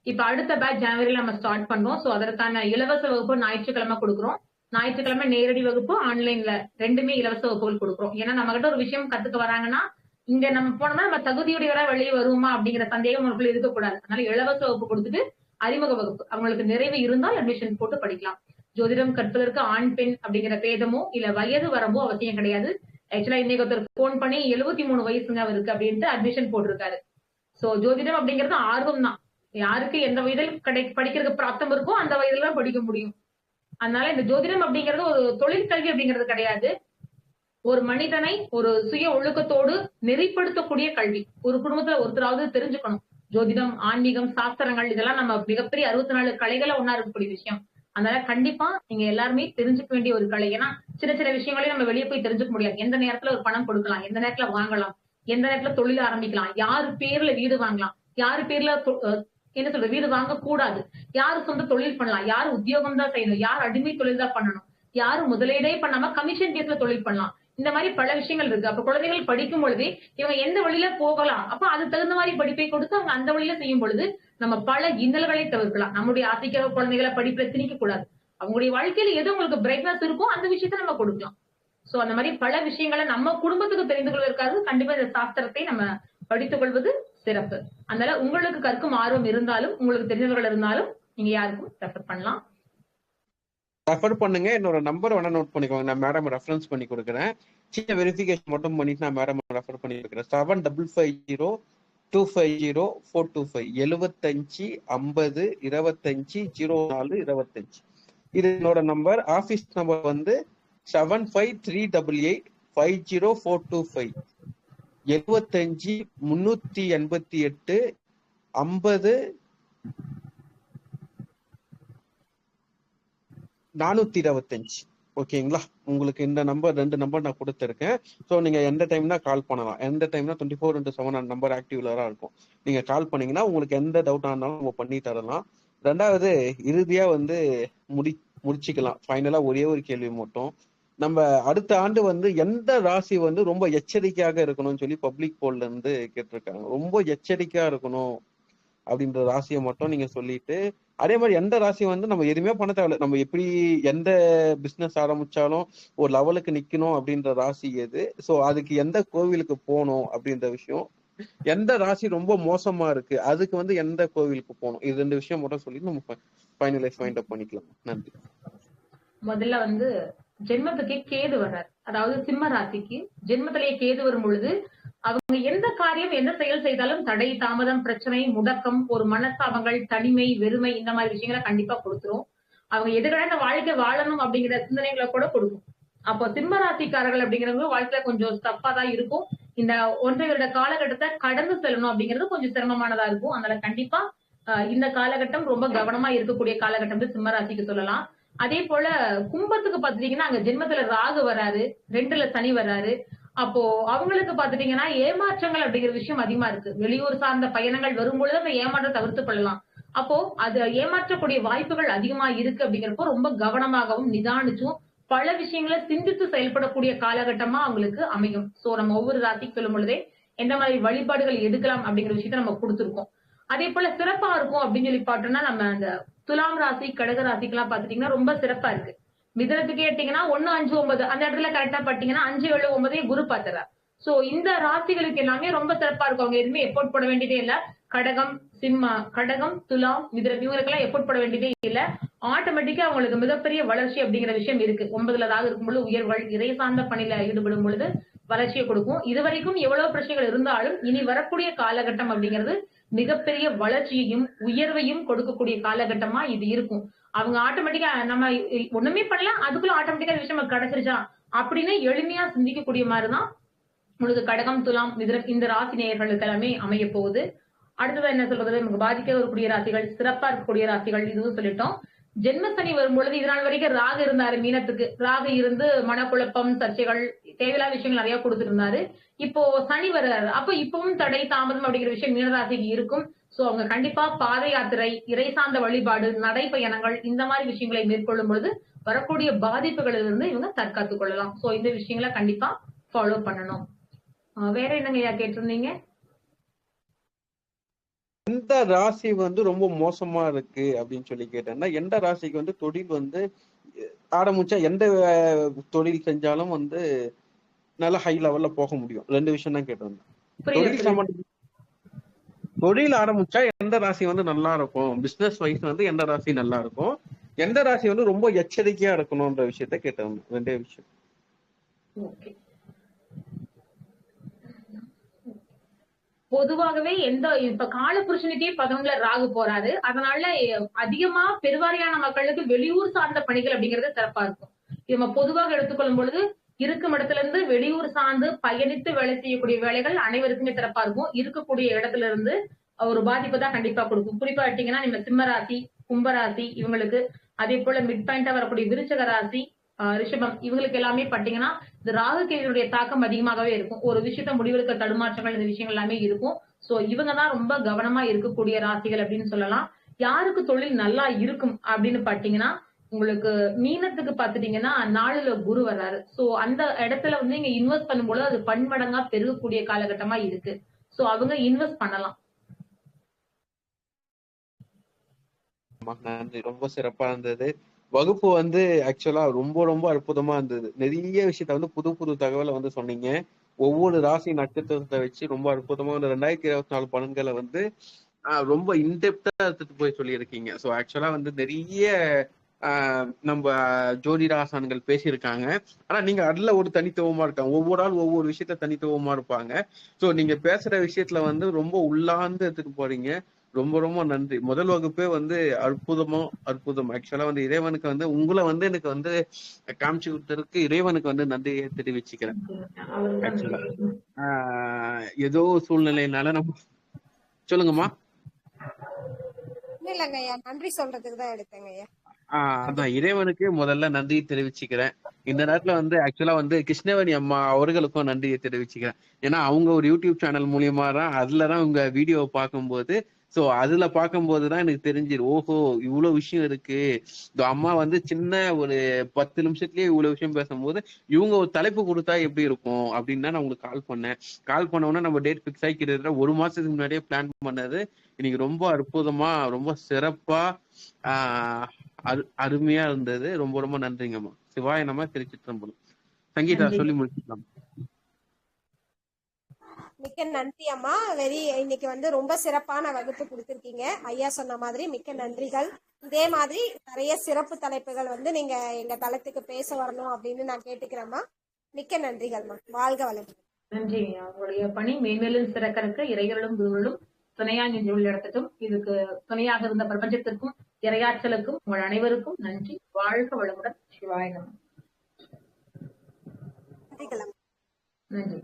இப்ப அடுத்த பேட்ச் ஜனவரியில நம்ம ஸ்டார்ட் பண்றோம். சோ அதற்கான இலவச வகுப்பு ஞாயிற்றுக்கிழமை கொடுக்குறோம். ஞாயிற்றுக்கிழமை நேரடி வகுப்பு, ஆன்லைன்ல ரெண்டுமே இலவச வகுப்புகள் கொடுக்குறோம். ஏன்னா நம்ம கிட்ட ஒரு விஷயம் கத்துக்க வராங்கன்னா இங்க நம்ம போனோம்னா நம்ம தகுதியுடையவரா வெளியே வருவோமா அப்படிங்கிற சந்தேகம் உங்களுக்குள்ள இருக்கக்கூடாது. அதனால இலவச வகுப்பு கொடுத்துட்டு அறிமுக வகுப்பு அவங்களுக்கு நிறைவு இருந்தால் அட்மிஷன் போட்டு படிக்கலாம். ஜோதிடம் கற்பதற்கு ஆண் பெண் அப்படிங்கிற பேதமோ இல்ல வயது வரம்போ அவசியம் கிடையாது. ஆக்சுவலா இன்னைக்கு ஒருத்தர் போன் பண்ணி 73 வயசுங்க அவருக்கு அப்படின்ட்டு அட்மிஷன் போட்டிருக்காரு. சோ ஜோதிடம் அப்படிங்கிறது ஆர்வம் தான். யாருக்கு எந்த வயதில் படிக்கிறதுக்கு பிராப்தம் இருக்கோ அந்த வயதுல தான் படிக்க முடியும். அதனால இந்த ஜோதிடம் அப்படிங்கிறது ஒரு தொழிற்கல்வி அப்படிங்கிறது கிடையாது. ஒரு மனிதனை ஒரு சுய ஒழுக்கத்தோடு நெறிப்படுத்தக்கூடிய கல்வி. ஒரு குடும்பத்துல ஒருத்தராவது தெரிஞ்சுக்கணும். ஜோதிடம், ஆன்மீகம், சாஸ்திரங்கள் இதெல்லாம் நம்ம மிகப்பெரிய 64 கலைகளை ஒன்னா இருக்கக்கூடிய விஷயம். அதனால கண்டிப்பா நீங்க எல்லாருமே தெரிஞ்சுக்க வேண்டிய ஒரு கலை. ஏன்னா சின்ன சின்ன விஷயங்களையும் நம்ம வெளியே போய் தெரிஞ்சுக்க முடியாது. எந்த நேரத்துல ஒரு பணம் கொடுக்கலாம், எந்த நேரத்துல வாங்கலாம், எந்த நேரத்துல தொழில் ஆரம்பிக்கலாம், யாரு பேர்ல வீடு வாங்கலாம், யாரு பேர்ல என்ன சொல்றது வீடு வாங்க கூடாது, யாரு சொந்த தொழில் பண்ணலாம், யாரு உத்தியோகம் தான் செய்யணும், யார் அடிமை தொழில் தான் பண்ணணும், யாரு முதலீடே பண்ணாம கமிஷன் பேஸ்ல தொழில் பண்ணலாம். இந்த மாதிரி பல விஷயங்கள் இருக்கு. அப்ப குழந்தைகள் படிக்கும் பொழுது இவங்க எந்த வழியில போகலாம், அப்ப அதுக்கு தகுந்த மாதிரி படிப்பை கொடுத்து அவங்க அந்த வழியில செய்யும் பொழுது நம்ம பல இன்னல்களை தவிர்க்கலாம். நம்முடைய ஆசைக்காக குழந்தைகளை படிப்புல திணிக்க கூடாது. அவங்களுடைய வாழ்க்கையில எது உங்களுக்கு பிரைட்னஸ் இருக்கோ அந்த விஷயத்த நம்ம கொடுக்கலாம். சோ அந்த மாதிரி பல விஷயங்களை நம்ம குடும்பத்துக்கு தெரிந்து கொள்வதற்காக கண்டிப்பா இந்த சாஸ்திரத்தை நம்ம படித்துக் கொள்வது சிறப்பு. அதனால உங்களுக்கு கற்கும் ஆர்வம் இருந்தாலும் உங்களுக்கு தெரிஞ்சவர்கள் இருந்தாலும் நீங்க யாருக்கும் ரெஃபர் பண்ணலாம். ரெஃபர் பண்ணுங்க. என்னோட நம்பர் வேணா நோட் பண்ணிக்கோங்க. நான் மேடம் ரெஃபரன்ஸ் பண்ணி கொடுக்குறேன். சின்ன வெரிஃபிகேஷன் மட்டும் பண்ணிட்டு நான் மேடம் ரெஃபர் பண்ணி கொடுக்குறேன். 7502504225 7550250425. இது என்னோட நம்பர். ஆபீஸ் நம்பர் வந்து 7538850425 75388 50 425. ஓகேங்களா? உங்களுக்கு இந்த நம்பர் 2 நம்பர் நான் கொடுத்துருக்கேன். ஸோ நீங்க எந்த டைம்னா கால் பண்ணலாம். எந்த டைம்னா 24/7 அந்த நம்பர் ஆக்டிவ்ல இருக்கும். நீங்க கால் பண்ணீங்கன்னா உங்களுக்கு எந்த டவுட்டா இருந்தாலும் நம்ம பண்ணி தரலாம். ரெண்டாவது இறுதியா வந்து முடிச்சுக்கலாம். ஃபைனலா ஒரே ஒரு கேள்வி மட்டும். நம்ம அடுத்த ஆண்டு வந்து எந்த ராசி வந்து ரொம்ப எச்சரிக்கையாக இருக்கணும்னு சொல்லி பப்ளிக் போல்ல இருந்து கேட்டிருக்காங்க. ரொம்ப எச்சரிக்கையா இருக்கணும் அப்படின்ற ராசியை மட்டும் நீங்க சொல்லிட்டு, அதே மாதிரி எந்த ராசி வந்து நம்ம எதுவுமே பண்ண தேவையில்ல, நம்ம எப்படி எந்த பிசினஸ் ஆரம்பிச்சாலும் ஒரு லெவலுக்கு நிக்கணும் அப்படின்ற ராசி எது, சோ அதுக்கு எந்த கோவிலுக்கு போகணும் அப்படின்ற விஷயம், எந்த ராசி ரொம்ப மோசமா இருக்கு அதுக்கு வந்து எந்த கோவிலுக்கு போகணும், இது 2 விஷயம் மட்டும் சொல்லி நம்ம ஃபைனலைஸ் ஃபைண்ட் அப் பண்ணிக்கலாம். நன்றி. முதல்ல வந்து ஜென்மத்துக்கே கேது வர்றார். அதாவது சிம்ம ராசிக்கு ஜென்மத்திலேயே கேது வரும் பொழுது அவங்க எந்த காரியம் எந்த செயல் செய்தாலும் தடை, தாமதம், பிரச்சனை, முடக்கம், ஒரு மனஸ்தாபங்கள், தனிமை, வெறுமை இந்த மாதிரி விஷயங்களை கண்டிப்பா கொடுத்துரும். அவங்க எதிர்கடந்த வாழ்க்கை வாழணும் அப்படிங்கிற சிந்தனைகளை கூட கொடுக்கும். அப்போ சிம்ம ராசிக்காரர்கள் அப்படிங்கிறவங்க வாழ்க்கையில கொஞ்சம் தப்பா தான் இருக்கும். இந்த 1.5 வருட காலகட்டத்தை கடந்து செல்லணும் அப்படிங்கிறது கொஞ்சம் சிரமமானதா இருக்கும். அதனால கண்டிப்பா இந்த காலகட்டம் ரொம்ப கவனமா இருக்கக்கூடிய காலகட்டம் சிம்ம ராசிக்கு சொல்லலாம். அதே போல கும்பத்துக்கு பாத்துட்டீங்கன்னா அங்க ஜென்மத்துல ராகு வராரு, 2ல சனி வராரு. அப்போ அவங்களுக்கு பாத்துட்டீங்கன்னா ஏமாற்றங்கள் அப்படிங்கிற விஷயம் அதிகமா இருக்கு. வெளியூர் சார்ந்த பயணங்கள் வரும்பொழுது அந்த ஏமாற்றம் தவிர்த்து கொள்ளலாம். அப்போ அது ஏமாற்றக்கூடிய வாய்ப்புகள் அதிகமா இருக்கு அப்படிங்கிறப்போ ரொம்ப கவனமாகவும் நிதானிச்சும் பல விஷயங்களை சிந்தித்து செயல்படக்கூடிய காலகட்டமா அவங்களுக்கு அமையும். சோ நம்ம ஒவ்வொரு ராசிக்கு சொல்லும் பொழுதே எந்த மாதிரி வழிபாடுகள் எடுக்கலாம் அப்படிங்கிற விஷயத்த நம்ம கொடுத்துருக்கோம். அதே போல சிறப்பா இருக்கும் அப்படின்னு சொல்லி பார்த்தோம்னா நம்ம அந்த துலாம் ராசி கடக ராசிக்கு எல்லாம் பாத்துட்டீங்கன்னா ரொம்ப சிறப்பா இருக்கு. மிதனத்துக்கு கேட்டீங்கன்னா 1, 5, 9 அந்த இடத்துல கரெக்டா பாத்தீங்கன்னா 5, 7, 9 குரு பாத்துறாரு. சோ இந்த ராசிகளுக்கு எல்லாமே ரொம்ப சிறப்பா இருக்கும். அவங்க எதுவுமே எஃபோர்ட் போட வேண்டியதே இல்ல. கடகம், கடகம், துலாம், மிதனம் இவங்களுக்கெல்லாம் எஃபோர்ட் போட வேண்டியதே இல்ல. ஆட்டோமேட்டிக்கா அவங்களுக்கு மிகப்பெரிய வளர்ச்சி அப்படிங்கிற விஷயம் இருக்கு. 9ல இருக்கும் பொழுது உயர்வுகள், இறை சார்ந்த பணியில ஈடுபடும் பொழுது வளர்ச்சியை கொடுக்கும். இதுவரைக்கும் எவ்வளவு பிரச்சனைகள் இருந்தாலும் இனி வரக்கூடிய காலகட்டம் அப்படிங்கிறது மிகப்பெரிய வளர்ச்சியையும் உயர்வையும் கொடுக்கக்கூடிய காலகட்டமா இது இருக்கும். அவங்க ஆட்டோமேட்டிக்கா நம்ம ஒண்ணுமே பண்ணலாம், அதுக்குள்ள ஆட்டோமேட்டிக்கா விஷயம் கிடைச்சிருச்சா அப்படின்னு எளிமையா சிந்திக்கக்கூடிய மாதிரிதான் உங்களுக்கு கடகம், துலாம், மிதுனம் இந்த ராசி நேயர்களுக்கு எல்லாமே அமைய போகுது. அடுத்தது என்ன சொல்றது, நமக்கு பாதிக்க வரக்கூடிய ராசிகள், சிறப்பா இருக்கக்கூடிய ராசிகள் இதுவும் சொல்லிட்டோம். ஜென்மசனி வரும்பொழுது இதனால் வரைக்கும் ராகு இருந்தாரு மீனத்துக்கு. ராகு இருந்து மனக்குழப்பம், சர்ச்சைகள், தேவையில்லாத விஷயங்கள் நிறைய கொடுத்துட்டு இருந்தாரு. இப்போ சனி வர்றாரு. அப்ப இப்பவும் தடை தாமதம் அப்படிங்கிற விஷயம் மீனராசிக்கு இருக்கும். சோ அவங்க கண்டிப்பா பாத யாத்திரை, இறை சார்ந்த வழிபாடு, நடைப்பயணங்கள் இந்த மாதிரி விஷயங்களை மேற்கொள்ளும் பொழுது வரக்கூடிய பாதிப்புகளில் இருந்து இவங்க தற்காத்துக் கொள்ளலாம். சோ இந்த விஷயங்களை கண்டிப்பா ஃபாலோ பண்ணணும். வேற என்னங்க ஐயா கேட்டிருந்தீங்க? எந்த ராசி வந்து ரொம்ப மோசமா இருக்கு அப்படின்னு சொல்லி கேட்டேன்னா, எந்த ராசிக்கு வந்து தொழில் வந்து ஆரம்பிச்சா எந்த தொழில் செஞ்சாலும் வந்து நல்ல ஹை லெவல்ல போக முடியும். 2 விஷயம் தான் கேட்டிருந்தேன். தொழில் சம்பந்தம் தொழில் ஆரம்பிச்சா எந்த ராசி வந்து நல்லா இருக்கும், பிசினஸ் வைஸ் வந்து எந்த ராசி நல்லா இருக்கும், எந்த ராசி வந்து ரொம்ப எச்சரிக்கையா இருக்கணும்ன்ற விஷயத்த கேட்டிருந்தேன். 2 விஷயம். பொதுவாகவே இப்ப காலபுருஷனுக்கே 11ல ராகு போறாரு. அதனால அதிகமா பெருவாரியான மக்களுக்கு வெளியூர் சார்ந்த பணிகள் அப்படிங்கிறது சிறப்பா இருக்கும். நம்ம பொதுவாக எடுத்துக்கொள்ளும் பொழுது இருக்கும் இடத்துல இருந்து வெளியூர் சார்ந்து பயணித்து வேலை செய்யக்கூடிய வேலைகள் அனைவருக்குமே சிறப்பா இருக்கும். இருக்கக்கூடிய இடத்துல இருந்து ஒரு பாதிப்பு தான் கண்டிப்பா கொடுக்கும். குறிப்பா எடுத்தீங்கன்னா நம்ம சிம்ம ராசி, கும்பராசி இவங்களுக்கு, அதே போல மிட் பாயிண்டா வரக்கூடிய விருச்சக ராசி, ரிஷபம் இவங்களுக்கு எல்லாமே பாத்தீங்கன்னா இந்த ராகு கேதுடைய தாக்கம் அதிகமாகவே இருக்கும். ஒரு விஷயத்த முடிவெடுக்க தடுமாற்றங்கள் இந்த விஷயங்கள் எல்லாமே இருக்கும். சோ இவங்கதான் ரொம்ப கவனமா இருக்கக்கூடிய ராசிகள் அப்படின்னு சொல்லலாம். யாருக்கு தொழில் நல்லா இருக்கும் அப்படின்னு பாத்தீங்கன்னா உங்களுக்கு மீனத்துக்கு பாத்துட்டீங்கன்னா 4ல குரு வர்றாரு. சோ அந்த இடத்துல வந்து நீங்க இன்வெஸ்ட் பண்ணும்போது அது பன்மடங்கா பெருகக்கூடிய காலகட்டமா இருக்கு. சோ அவங்க இன்வெஸ்ட் பண்ணலாம். நன்றி, ரொம்ப சிறப்பா இருந்தது. வகுப்பு வந்து ஆக்சுவலா ரொம்ப ரொம்ப அற்புதமா இருந்தது. நிறைய விஷயத்த வந்து புது புது தகவலை வந்து சொன்னீங்க. ஒவ்வொரு ராசி நட்சத்திரத்தை வச்சு ரொம்ப அற்புதமா இந்த 2024 பலன்களை வந்து ரொம்ப இன்டெப்தா எடுத்துட்டு போய் சொல்லியிருக்கீங்க. ஸோ ஆக்சுவலா வந்து நிறைய நம்ம ஜோதிட ஆசான்கள் பேசியிருக்காங்க. ஆனா நீங்க அதுல ஒரு தனித்துவமா இருக்காங்க. ஒவ்வொரு ஆள் ஒவ்வொரு விஷயத்த தனித்துவமா இருப்பாங்க. ஸோ நீங்க பேசுற விஷயத்துல வந்து ரொம்ப உள்ளார்ந்து எடுத்துட்டு போறீங்க. ரொம்ப ரொம்ப நன்றி. முதல் வகுப்பே வந்து அற்புதம். ஆக்சுவலா வந்து இறைவனுக்கு வந்து உங்களை வந்து எனக்கு வந்து காமிச்சு கொடுத்ததுக்கு இறைவனுக்கு வந்து நன்றியை தெரிவிச்சுக்கிறேன். ஆக்சுவலா ஏதோ சூழ்நிலையினால நம்ம சொல்லுங்கம்மா. இல்லைங்க ஐயா, நன்றி சொல்றதுக்கு தான் எடுத்தேங்க ஐயா. அதான் இறைவனுக்கு முதல்ல நன்றி தெரிவிச்சுக்கிறேன். இந்த நேரத்துல வந்து ஆக்சுவலா வந்து கிருஷ்ணவேணி அம்மா அவர்களுக்கும் நன்றியை தெரிவிச்சுக்கிறேன். ஏன்னா அவங்க ஒரு யூடியூப் சேனல் மூலியமா தான் அதுலதான் உங்க வீடியோ பார்க்கும்போது அதுல பார்க்கும்போதுதான் எனக்கு தெரிஞ்சிரு, ஓஹோ இவ்வளவு விஷயம் இருக்கு. இந்த அம்மா வந்து சின்ன ஒரு 10 நிமிஷத்துலயே இவ்வளவு விஷயம் பேசும்போது இவங்க ஒரு தலைப்பு கொடுத்தா எப்படி இருக்கும் அப்படின்னு தான் நான் உங்களுக்கு கால் பண்ணோன்னா நம்ம டேட் பிக்ஸ் ஆகி கிட்டத்தட்ட 1 மாசத்துக்கு முன்னாடியே பிளான் பண்ணது இன்னைக்கு ரொம்ப அற்புதமா ரொம்ப சிறப்பா அருமையா இருந்தது. ரொம்ப ரொம்ப நன்றிங்கம்மா. சிவாய நம்ம திருச்சிற்றம்பலம். சங்கீதா சொல்லி முடிச்சுக்கலாம். மிக்க நன்றி அம்மா. இன்னைக்கு வந்து ரொம்ப சிறப்பான வகுப்பு கொடுத்திருக்கீங்க. ஐயா சொன்ன மாதிரி மிக்க நன்றிகள். இதே மாதிரி நிறைய சிறப்பு தலைப்புகள் வந்து நீங்க எங்க தளத்துக்கு பேச வரணும் அப்படின்னு நான் கேட்டுக்கிறேம்மா. மிக்க நன்றிகள்மா. வாழ்க வளமுடன். நன்றி. உங்களுடைய பணி மேன்மேலும் சிறக்கிறதுக்கு இறைகளும் குருகளும் துணையா நின்று நடத்தட்டும். இதுக்கு துணையாக இருந்த பிரபஞ்சத்திற்கும் இறையாற்றலுக்கும் உங்கள் அனைவருக்கும் நன்றி. வாழ்க வளமுடன். சிவாய நமः. நன்றிகள். நன்றி.